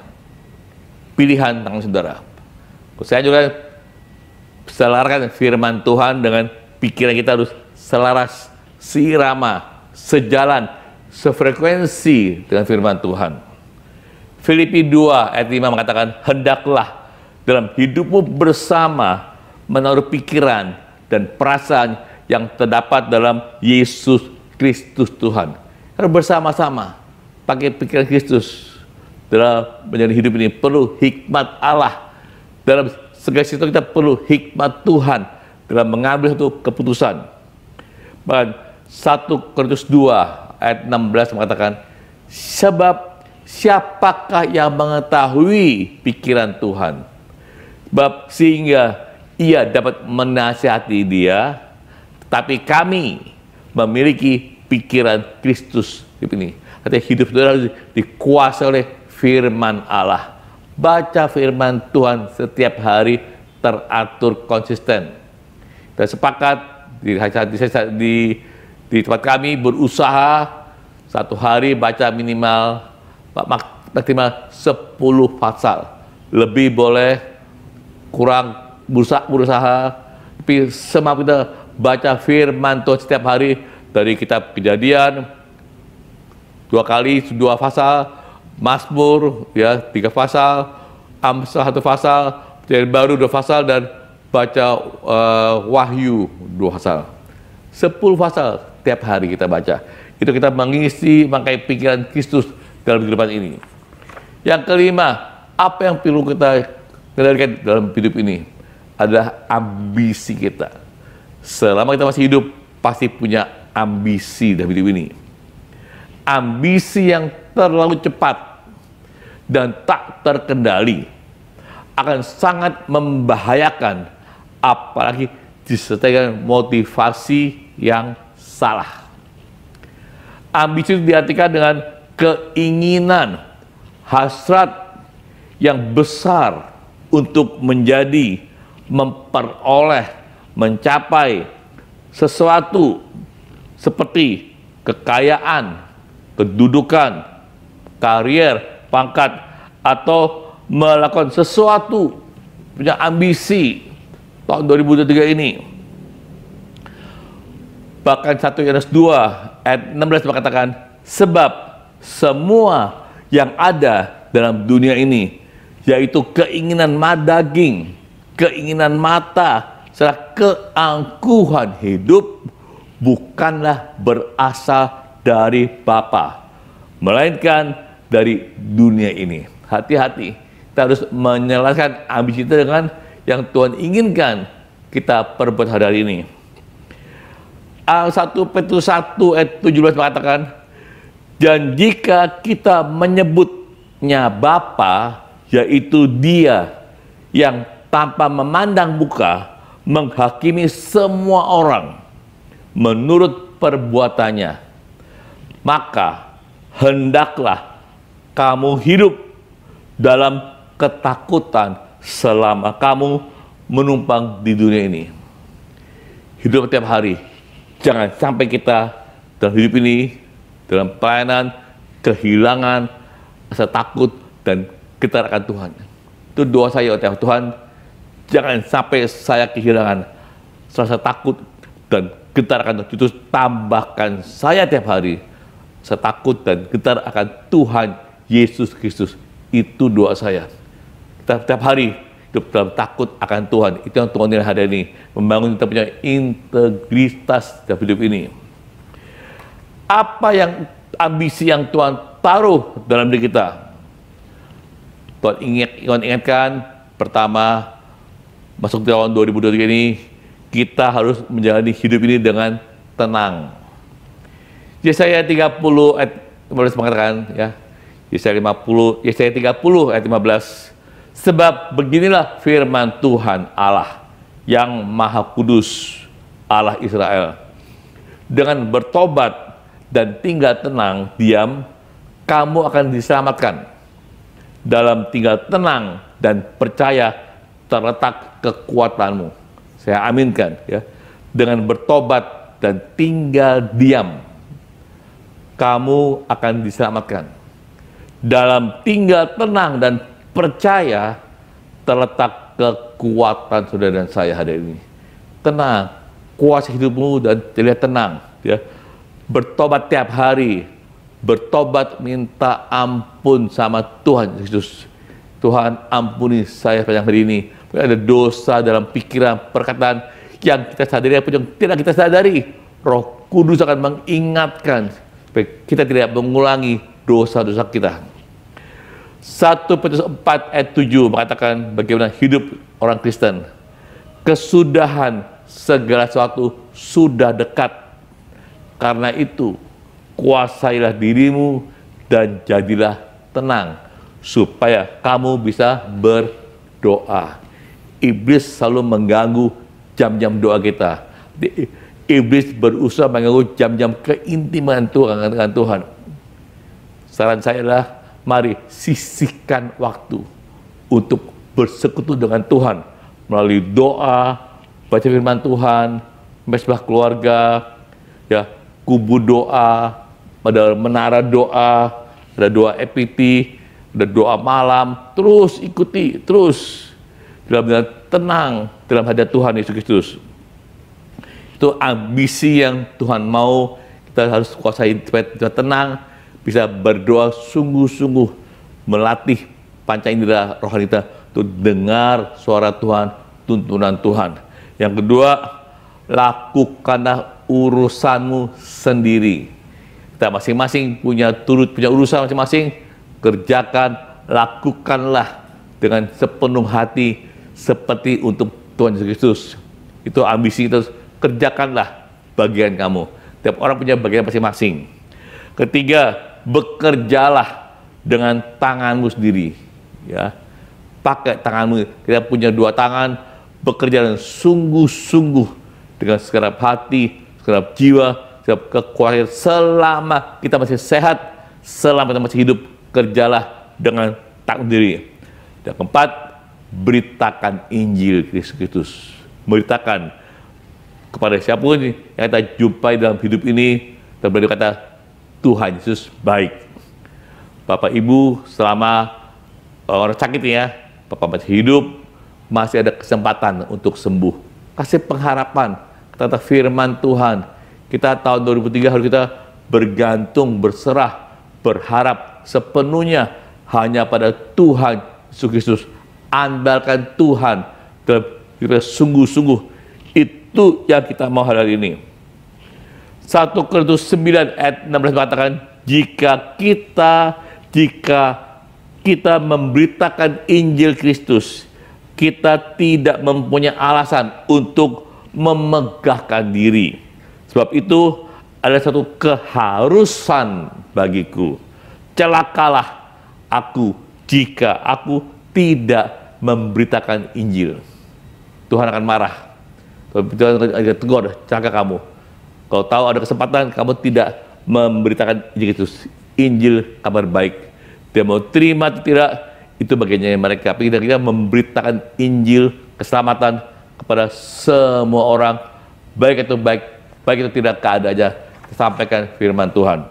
Pilihan tangan saudara. Saya juga selaraskan firman Tuhan dengan pikiran kita, harus selaras, seirama, sejalan, sefrekuensi dengan firman Tuhan. Filipi 2 ayat 5 mengatakan, hendaklah dalam hidupmu bersama menaruh pikiran dan perasaan yang terdapat dalam Yesus Kristus Tuhan. Harus bersama-sama pakai pikiran Kristus. Dalam menjalani hidup ini perlu hikmat Allah. Dalam segala situasi kita perlu hikmat Tuhan dalam mengambil satu keputusan. Bahkan 1 Korintus 2 ayat 16 mengatakan, sebab siapakah yang mengetahui pikiran Tuhan? Sebab sehingga ia dapat menasihati dia, tapi kami memiliki pikiran Kristus ini. Artinya hidup saudara harus dikuasai oleh firman Allah. Baca firman Tuhan setiap hari teratur konsisten. Dan sepakat di tempat kami berusaha satu hari baca maksimal 10 pasal. Lebih boleh, kurang berusaha. Tapi semua kita baca firman Tuhan setiap hari dari kitab Kejadian 2 kali 2 pasal, Mazmur ya 3 pasal, Amsal 1 pasal, Perjanjian Baru 2 pasal, dan baca Wahyu 2 pasal. 10 pasal tiap hari kita baca. Itu kita mengisi bangkai pikiran Kristus dalam kehidupan ini. Yang kelima, apa yang perlu kita kendalikan dalam hidup ini adalah ambisi kita. Selama kita masih hidup, pasti punya ambisi dalam hidup ini. Ambisi yang terlalu cepat dan tak terkendali akan sangat membahayakan, apalagi disertai dengan motivasi yang salah. Ambisi itu diartikan dengan keinginan, hasrat yang besar untuk menjadi, memperoleh, mencapai sesuatu seperti kekayaan, kedudukan, karier, pangkat, atau melakukan sesuatu, punya ambisi. Tahun 2023 ini bahkan 1 Yohanes 2 ayat 16 mengatakan, sebab semua yang ada dalam dunia ini, yaitu keinginan daging, keinginan mata, serta keangkuhan hidup, bukanlah berasal dari Bapa, melainkan dari dunia ini. Hati-hati, kita harus menyelesaikan ambisi kita dengan yang Tuhan inginkan kita perbuat hari ini. 1 Petrus 1 ayat 17 mengatakan, dan jika kita menyebutnya Bapa, yaitu Dia yang tanpa memandang muka menghakimi semua orang menurut perbuatannya, maka hendaklah kamu hidup dalam ketakutan selama kamu menumpang di dunia ini. Hidup setiap hari. Jangan sampai kita dalam hidup ini, dalam pelayanan, kehilangan rasa takut dan getar akan Tuhan. Itu doa saya, Tuhan, jangan sampai saya kehilangan rasa takut dan getar akan Tuhan. Itu tambahkan saya tiap hari rasa takut dan getar akan Tuhan Yesus Kristus. Itu doa saya. Tiap hari hidup dalam takut akan Tuhan. Itu yang Tuhan nilai hari ini. Membangun kita punya integritas dalam hidup ini. Apa yang ambisi yang Tuhan taruh dalam diri kita? Tuhan ingatkan, pertama, masuk tahun 2023 ini, kita harus menjalani hidup ini dengan tenang. Yesaya 30 ayat 15 mengatakan, ya, Yesaya 30 ayat 15, sebab beginilah firman Tuhan Allah yang Maha Kudus, Allah Israel. Dengan bertobat dan tinggal tenang, diam, kamu akan diselamatkan. Dalam tinggal tenang dan percaya terletak kekuatanmu. Saya aminkan, ya. Dengan bertobat dan tinggal diam, kamu akan diselamatkan. Dalam tinggal tenang dan percaya terletak kekuatan saudara dan saya hari ini. Tenang, kuasa hidupmu dan terlihat tenang, ya. Bertobat tiap hari, bertobat minta ampun sama Tuhan Yesus. Tuhan, ampuni saya sepanjang hari ini. Ada dosa dalam pikiran, perkataan yang kita sadari ataupun yang tidak kita sadari. Roh Kudus akan mengingatkan supaya kita tidak mengulangi dosa-dosa kita. 1 Petrus 4 ayat 7 mengatakan bagaimana hidup orang Kristen. Kesudahan segala sesuatu sudah dekat. Karena itu, kuasailah dirimu dan jadilah tenang, supaya kamu bisa berdoa. Iblis selalu mengganggu jam-jam doa kita. Iblis berusaha mengganggu jam-jam keintiman Tuhan dengan Tuhan. saran saya adalah mari sisihkan waktu untuk bersekutu dengan Tuhan melalui doa, baca firman Tuhan, mesbah keluarga, ya, kubu doa, ada menara doa, ada doa EPT, ada doa malam, terus ikuti, terus dalam tenang dalam hadirat Tuhan Yesus Kristus. Itu ambisi yang Tuhan mau kita harus kuasai supaya kita tenang, bisa berdoa sungguh-sungguh, melatih panca indera rohani kita untuk dengar suara Tuhan, tuntunan Tuhan. Yang kedua, lakukanlah urusanmu sendiri. Kita masing-masing punya urusan masing-masing, kerjakan, lakukanlah dengan sepenuh hati seperti untuk Tuhan Yesus Kristus. Itu ambisi kita, kerjakanlah bagian kamu. Tiap orang punya bagian masing-masing. Ketiga, bekerjalah dengan tanganmu sendiri. Ya, pakai tanganmu. Kita punya dua tangan, bekerja dengan sungguh-sungguh, dengan segenap hati, segenap jiwa, segenap kekuatan. Selama kita masih sehat, selama kita masih hidup, kerjalah dengan tangan sendiri. Dan keempat, beritakan Injil Yesus Kristus. Beritakan kepada siapapun yang kita jumpai dalam hidup ini, dan berkata, Tuhan Yesus baik. Bapak Ibu, selama orang sakit ya, Bapak masih hidup, masih ada kesempatan untuk sembuh. Kasih pengharapan, kata firman Tuhan. Kita tahun 2003 harus kita bergantung, berserah, berharap sepenuhnya hanya pada Tuhan Yesus Kristus. Andalkan Tuhan dalam kita sungguh-sungguh. Itu yang kita mau hari ini. 1 Korintus 9 ayat 16 mengatakan, jika kita memberitakan Injil Kristus, kita tidak mempunyai alasan untuk memegahkan diri. Sebab itu ada satu keharusan bagiku. Celakalah aku jika aku tidak memberitakan Injil. Tuhan akan marah. Tuhan akan tegur, celaka kamu. Kalau tahu ada kesempatan, kamu tidak memberitakan Injil Kristus, Injil kabar baik. Dia mau terima atau tidak, itu bagiannya mereka. Tapi kita memberitakan Injil keselamatan kepada semua orang, baik itu baik itu tidak, keada aja. Sampaikan firman Tuhan.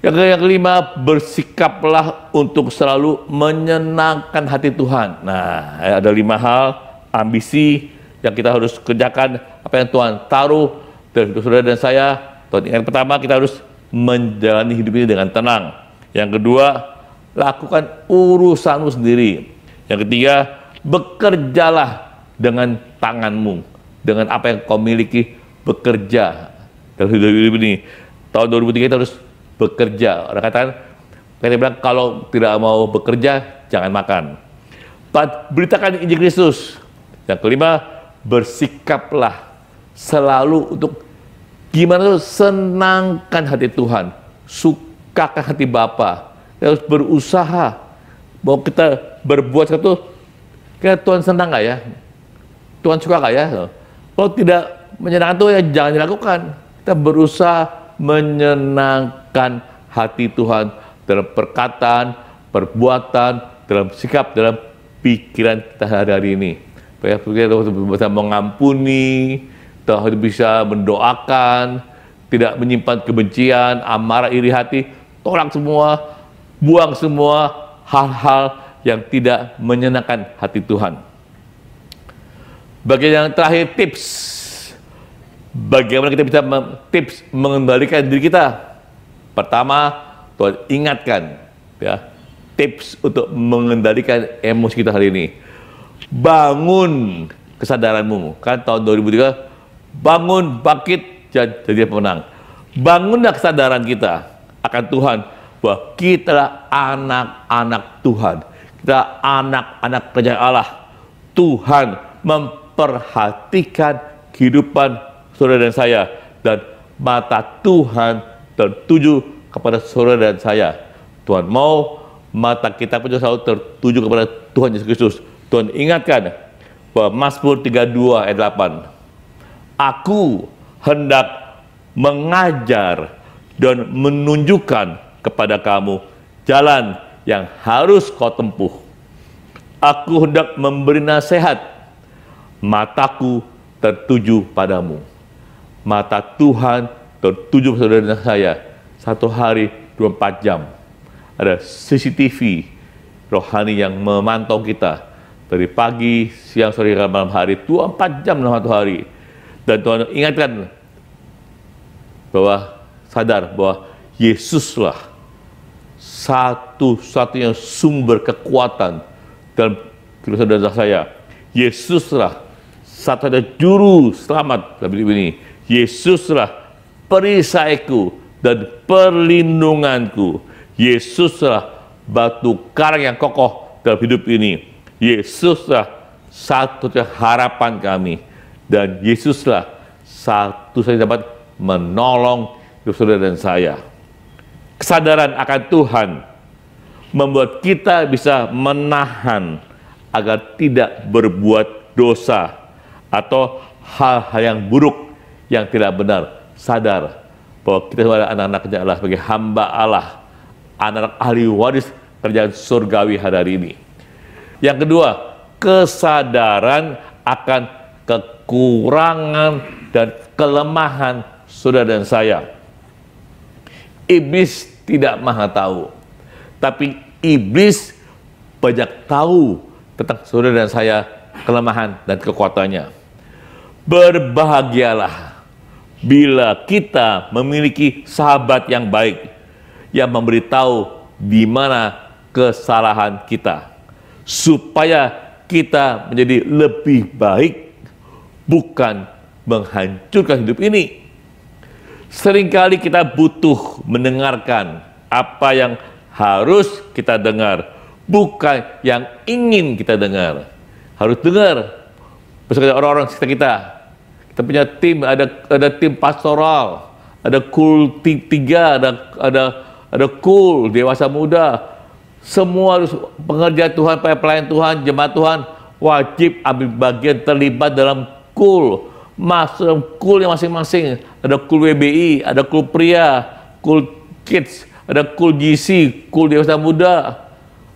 Yang kelima, bersikaplah untuk selalu menyenangkan hati Tuhan. Nah, ada 5 hal ambisi yang kita harus kerjakan, apa yang Tuhan taruh dalam hidup saudara dan saya. Yang pertama, kita harus menjalani hidup ini dengan tenang. Yang kedua, lakukan urusanmu sendiri. Yang ketiga, bekerjalah dengan tanganmu, dengan apa yang kau miliki, bekerja dalam hidup ini. Tahun 2003 kita harus bekerja. Orang katakan, kita bilang kalau tidak mau bekerja, jangan makan. Beritakan Injil Kristus. Yang kelima, bersikaplah selalu untuk gimana tuh senangkan hati Tuhan, sukakan hati Bapa. Kita harus berusaha. Mau kita berbuat sesuatu, kira Tuhan senang nggak ya? Tuhan suka nggak ya? Kalau tidak menyenangkan Tuhan, ya jangan dilakukan. Kita berusaha menyenangkan hati Tuhan dalam perkataan, perbuatan, dalam sikap, dalam pikiran kita hari-hari ini. Kita bisa mengampuni, kita bisa mendoakan, tidak menyimpan kebencian, amarah, iri hati, tolak semua, buang semua hal-hal yang tidak menyenangkan hati Tuhan. Bagian yang terakhir, tips. Bagaimana kita bisa tips mengembalikan diri kita? Pertama, Tuhan ingatkan, ya, tips untuk mengendalikan emosi kita hari ini. Bangun kesadaranmu. Kan tahun 2003, bangun, bangkit, jadi pemenang. Bangunlah kesadaran kita akan Tuhan, bahwa kita adalah anak-anak Tuhan. Kita anak-anak kerajaan Allah. Tuhan memperhatikan kehidupan saudara dan saya, dan mata Tuhan tertuju kepada saudara dan saya. Tuhan mau mata kita pun selalu tertuju kepada Tuhan Yesus Kristus. Tuhan ingatkan bahwa Mazmur 32 ayat 8, aku hendak mengajar dan menunjukkan kepada kamu jalan yang harus kau tempuh. Aku hendak memberi nasihat, mataku tertuju padamu. Mata Tuhan tertuju pada saudara saya. Satu hari 24 jam. Ada CCTV rohani yang memantau kita dari pagi, siang, sore, malam hari, 24 jam dalam satu hari. Dan Tuhan ingatkan bahwa sadar bahwa Yesuslah satu-satunya sumber kekuatan dalam hidup saudara saya. Yesuslah satu-satunya juru selamat dalam hidup ini. Yesuslah perisaiku dan perlindunganku. Yesuslah batu karang yang kokoh dalam hidup ini. Yesuslah satu-satunya harapan kami. Dan Yesuslah satu-satunya dapat menolong hidup saudara dan saya. Kesadaran akan Tuhan membuat kita bisa menahan agar tidak berbuat dosa atau hal-hal yang buruk yang tidak benar. Sadar bahwa kita sebagai anak-anak Allah, sebagai hamba Allah, anak ahli waris kerajaan surgawi hari ini. Yang kedua, kesadaran akan kekurangan dan kelemahan saudara dan saya. Iblis tidak maha tahu, tapi iblis banyak tahu tentang saudara dan saya, kelemahan dan kekuatannya. Berbahagialah bila kita memiliki sahabat yang baik yang memberitahu di mana kesalahan kita, supaya kita menjadi lebih baik, bukan menghancurkan hidup ini. Seringkali kita butuh mendengarkan apa yang harus kita dengar, bukan yang ingin kita dengar. Harus dengar. Misalnya orang-orang sekitar kita punya tim, ada tim pastoral, ada cool 3, ada cool dewasa muda. Semua harus pengerja Tuhan, pelayan Tuhan, jemaat Tuhan wajib ambil bagian, terlibat dalam cool. Masuk dalam cool yang masing-masing. Ada cool WBI, ada cool pria, cool kids, ada cool GC, cool dewasa muda,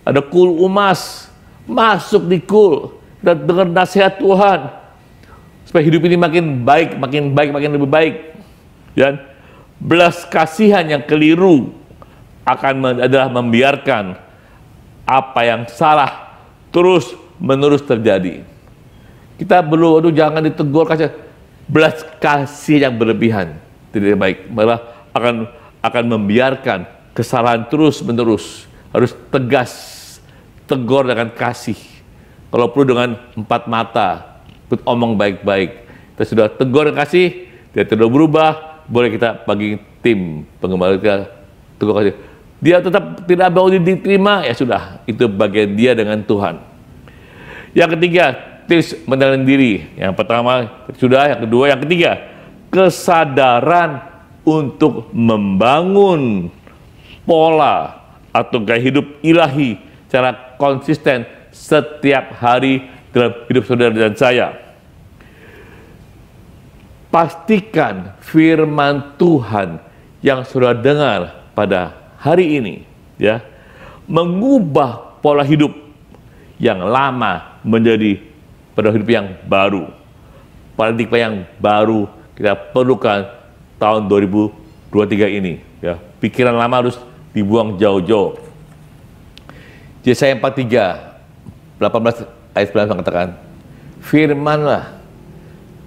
ada cool umas. Masuk di cool dan dengar nasihat Tuhan supaya hidup ini makin baik, makin lebih baik. Dan belas kasihan yang keliru adalah membiarkan apa yang salah terus menerus terjadi. Kita perlu, jangan ditegur, kasih belas kasih yang berlebihan, tidak baik, malah akan membiarkan kesalahan terus menerus. Harus tegas, tegur dengan kasih. Kalau perlu dengan 4 mata, omong baik-baik. Kita sudah tegur dan kasih, dia tidak berubah, boleh kita bagi tim pengembala kita tegur kasih. Dia tetap tidak mau diterima, ya sudah, itu bagian dia dengan Tuhan. Yang ketiga, tips mengenali diri. Yang pertama sudah, yang kedua, yang ketiga, kesadaran untuk membangun pola atau gaya hidup ilahi secara konsisten setiap hari dalam hidup saudara dan saya. Pastikan firman Tuhan yang saudara dengar pada hari ini, ya, mengubah pola hidup yang lama menjadi pada hidup yang baru. Paradigma yang baru kita perlukan tahun 2023 ini. Ya, pikiran lama harus dibuang jauh-jauh. Yesaya 43, 18 ayat 19 mengatakan, firmanlah,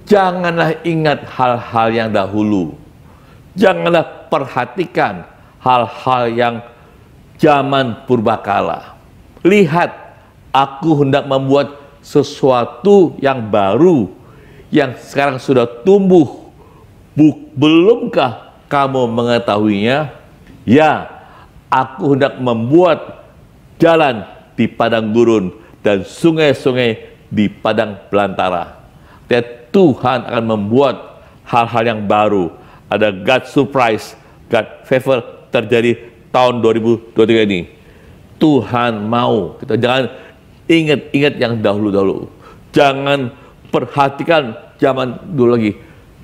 janganlah ingat hal-hal yang dahulu. Janganlah perhatikan hal-hal yang zaman purbakala. Lihat, aku hendak membuat sesuatu yang baru, yang sekarang sudah tumbuh. Belumkah kamu mengetahuinya? Ya, aku hendak membuat jalan di padang gurun dan sungai-sungai di padang belantara. Dan Tuhan akan membuat hal-hal yang baru. Ada God surprise, God favor terjadi tahun 2023 ini. Tuhan mau, kita jangan ingat yang dahulu-dahulu. Jangan perhatikan zaman dulu lagi.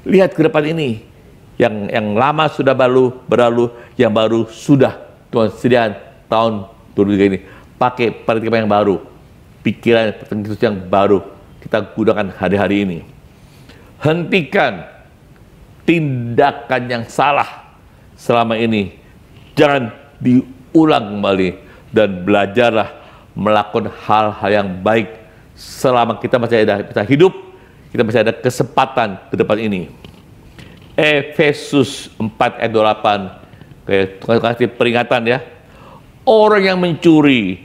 Lihat ke depan ini. Yang lama sudah berlalu, yang baru sudah Tuhan sediakan tahun 2023 ini. Pakai paradigma yang baru, pikiran Kristus yang baru kita gunakan hari-hari ini. Hentikan tindakan yang salah selama ini. Jangan diulang kembali dan belajarlah melakukan hal-hal yang baik selama kita masih ada kita hidup, kita masih ada kesempatan ke depan ini. Efesus 4 ayat 28, Tuhan kasih peringatan ya. Orang yang mencuri,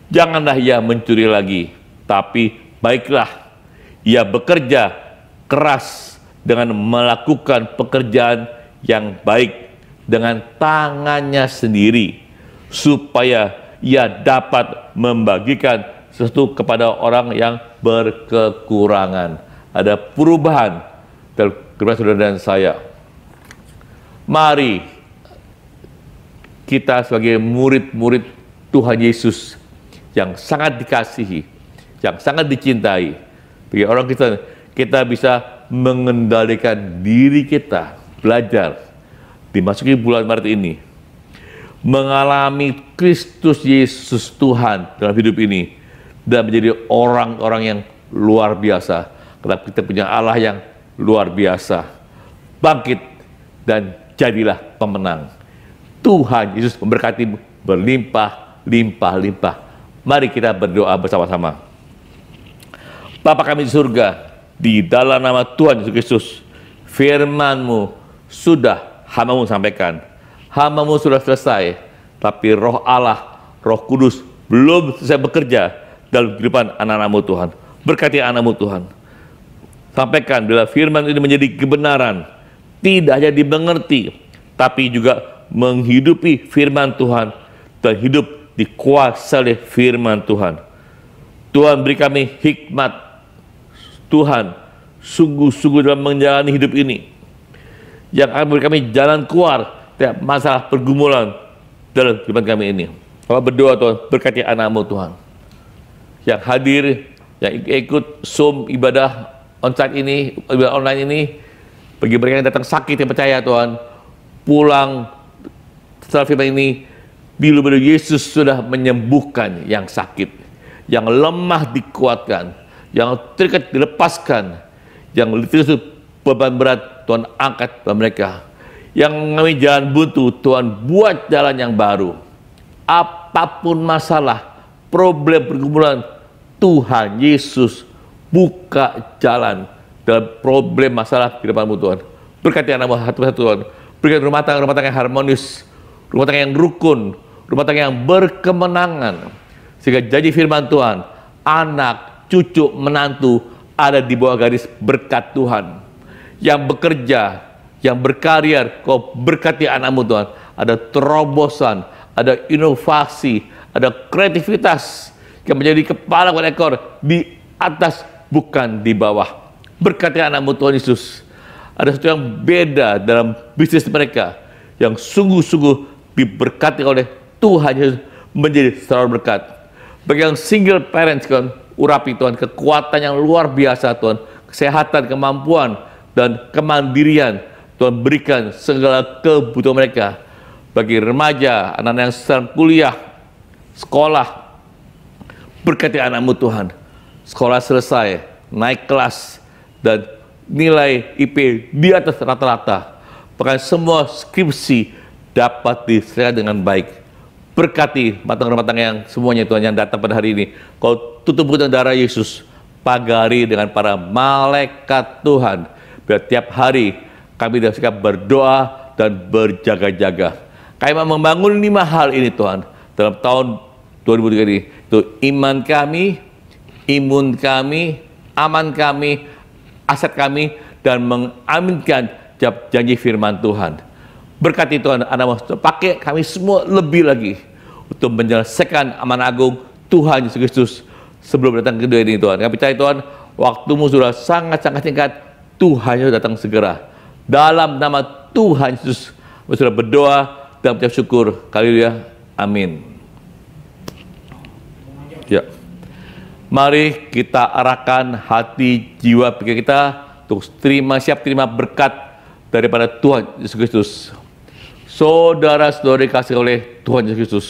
janganlah ia mencuri lagi, tapi baiklah ia bekerja keras dengan melakukan pekerjaan yang baik dengan tangannya sendiri, supaya ia dapat membagikan sesuatu kepada orang yang berkekurangan. Ada perubahan dalam kehidupan saudara dan saya. Mari kita sebagai murid-murid Tuhan Yesus yang sangat dikasihi, yang sangat dicintai, bagi orang kita bisa mengendalikan diri kita, belajar dimasuki bulan Maret ini, mengalami Kristus Yesus Tuhan dalam hidup ini, dan menjadi orang-orang yang luar biasa. Karena kita punya Allah yang luar biasa. Bangkit dan jadilah pemenang. Tuhan Yesus memberkati berlimpah-limpah. Mari kita berdoa bersama-sama. Bapa kami di surga, di dalam nama Tuhan Yesus Kristus, firman-Mu sudah hamba-Mu sampaikan. Hamba-Mu sudah selesai, tapi Roh Allah, Roh Kudus belum selesai bekerja dalam kehidupan anak-anak-Mu Tuhan. Berkati anak-Mu Tuhan. Sampaikan bila firman ini menjadi kebenaran, tidak hanya dimengerti, tapi juga menghidupi firman Tuhan dan hidup dikuasai oleh firman Tuhan. Tuhan beri kami hikmat, Tuhan sungguh-sungguh dalam menjalani hidup ini, yang akan beri kami jalan keluar setiap masalah pergumulan dalam kehidupan kami ini. Kami berdoa Tuhan, berkati anak-Mu Tuhan yang hadir, yang ikut Zoom ibadah onsite ini, ibadah online ini, bagi mereka yang datang sakit yang percaya Tuhan, pulang setelah firman ini, bila Yesus sudah menyembuhkan yang sakit, yang lemah dikuatkan, yang terikat dilepaskan, yang terus beban berat Tuhan angkat pada mereka, yang mengalami jalan buntu Tuhan buat jalan yang baru. Apapun masalah, problem, pergumulan, Tuhan Yesus buka jalan dalam problem masalah kehidupanmu Tuhan. Berkati anak-Mu satu-satu Tuhan. Berikan rumah tangga yang harmonis, rumah tangga yang rukun, rumah tangga yang berkemenangan. Sehingga janji firman Tuhan, anak, cucu, menantu ada di bawah garis berkat Tuhan. Yang bekerja, yang berkarir, Kau berkati anak-Mu Tuhan. Ada terobosan, ada inovasi, ada kreativitas yang menjadi kepala dan ekor di atas bukan di bawah. Berkati anak-Mu Tuhan Yesus. Ada sesuatu yang beda dalam bisnis mereka, yang sungguh-sungguh diberkati oleh Tuhan Yesus menjadi selalu berkat. Bagi yang single parents Tuhan, urapi Tuhan kekuatan yang luar biasa Tuhan, kesehatan, kemampuan, dan kemandirian Tuhan berikan segala kebutuhan mereka. Bagi remaja, anak-anak yang sedang kuliah, sekolah, berkati anak-Mu Tuhan. Sekolah selesai, naik kelas, dan nilai IP di atas rata-rata. Bahkan semua skripsi dapat diselesaikan dengan baik. Berkati rumah tangga yang semuanya Tuhan yang datang pada hari ini. Kau tutup dengan darah Yesus, pagari dengan para malaikat Tuhan. Biar tiap hari kami dapat sikap berdoa dan berjaga-jaga. Kami mau membangun 5 hal ini Tuhan dalam tahun 2023 ini. Itu iman kami, imun kami, aman kami, aset kami, dan mengaminkan janji firman Tuhan. Berkati Tuhan, anak-Mu, pakai kami semua lebih lagi untuk menyelesaikan amanah agung Tuhan Yesus Kristus sebelum datang kedua ini Tuhan. Kami percaya Tuhan, waktu-Mu sudah sangat-sangat singkat, Tuhan Yesus datang segera. Dalam nama Tuhan Yesus, kami sudah berdoa dan mengucap syukur. Haleluya. Amin. Ya. Mari kita arahkan hati, jiwa, pikir kita untuk siap terima berkat daripada Tuhan Yesus Kristus. Saudara-saudari kasih oleh Tuhan Yesus Kristus,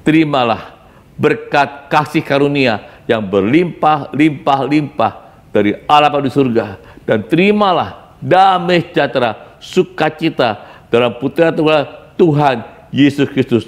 terimalah berkat kasih karunia yang berlimpah-limpah dari Allah Bapa di surga, dan terimalah damai sejahtera, sukacita dalam Putra Tunggal Tuhan Yesus Kristus,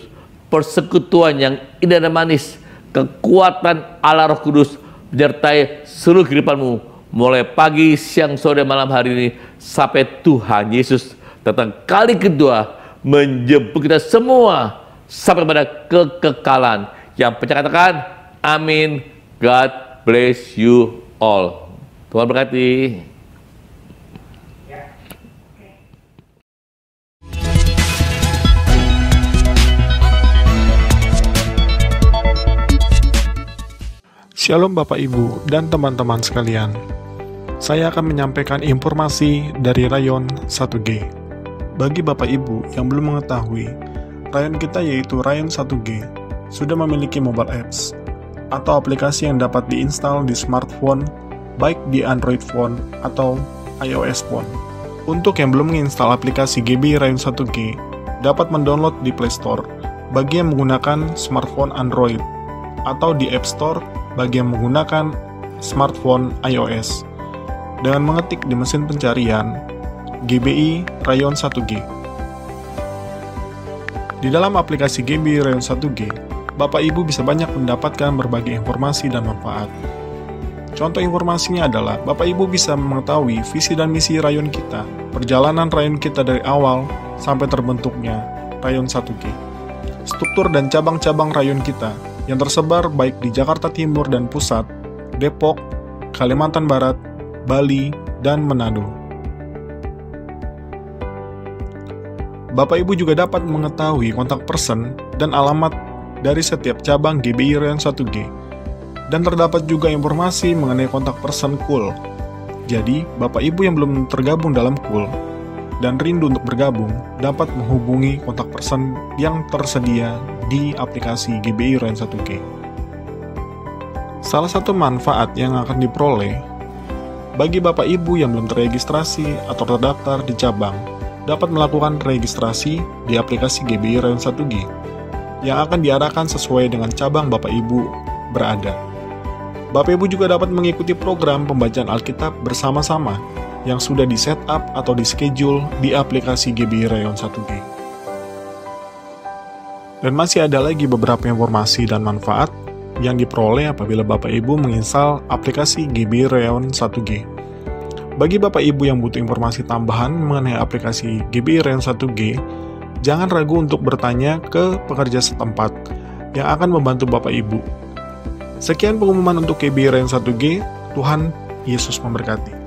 persekutuan yang indah dan manis, kekuatan Allah Roh Kudus menyertai seluruh kehidupanmu mulai pagi, siang, sore, malam hari ini sampai Tuhan Yesus datang kali kedua menjemput kita semua sampai pada kekekalan. Yang percaya katakan amin. God bless you all. Tuhan berkati. Shalom Bapak Ibu dan teman-teman sekalian. Saya akan menyampaikan informasi dari Rayon 1G. Bagi Bapak Ibu yang belum mengetahui, Rayon kita yaitu Rayon 1G sudah memiliki mobile apps atau aplikasi yang dapat diinstal di smartphone, baik di Android phone atau iOS phone. Untuk yang belum menginstal aplikasi GBI Rayon 1G, dapat mendownload di Play Store bagi yang menggunakan smartphone Android atau di App Store bagi yang menggunakan smartphone iOS dengan mengetik di mesin pencarian GBI Rayon 1G. Di dalam aplikasi GBI Rayon 1G, Bapak Ibu bisa banyak mendapatkan berbagai informasi dan manfaat. Contoh informasinya adalah Bapak Ibu bisa mengetahui visi dan misi rayon kita, perjalanan rayon kita dari awal sampai terbentuknya Rayon 1G, struktur dan cabang-cabang rayon kita yang tersebar baik di Jakarta Timur dan Pusat, Depok, Kalimantan Barat, Bali, dan Manado. Bapak Ibu juga dapat mengetahui kontak person dan alamat dari setiap cabang GBI Rayon 1G. Dan terdapat juga informasi mengenai kontak person KUL. Jadi, Bapak Ibu yang belum tergabung dalam KUL dan rindu untuk bergabung, dapat menghubungi kontak person yang tersedia di aplikasi GBI Rayon 1G. Salah satu manfaat yang akan diperoleh bagi Bapak Ibu yang belum terregistrasi atau terdaftar di cabang, dapat melakukan registrasi di aplikasi GBI Rayon 1G yang akan diarahkan sesuai dengan cabang Bapak Ibu berada. Bapak Ibu juga dapat mengikuti program pembacaan Alkitab bersama-sama yang sudah di-setup atau di-schedule di aplikasi GBI Rayon 1G. Dan masih ada lagi beberapa informasi dan manfaat yang diperoleh apabila Bapak Ibu menginstal aplikasi GBI Rayon 1G. Bagi Bapak Ibu yang butuh informasi tambahan mengenai aplikasi GBI Rayon 1G, jangan ragu untuk bertanya ke pekerja setempat yang akan membantu Bapak Ibu. Sekian pengumuman untuk GBI Rayon 1G. Tuhan Yesus memberkati.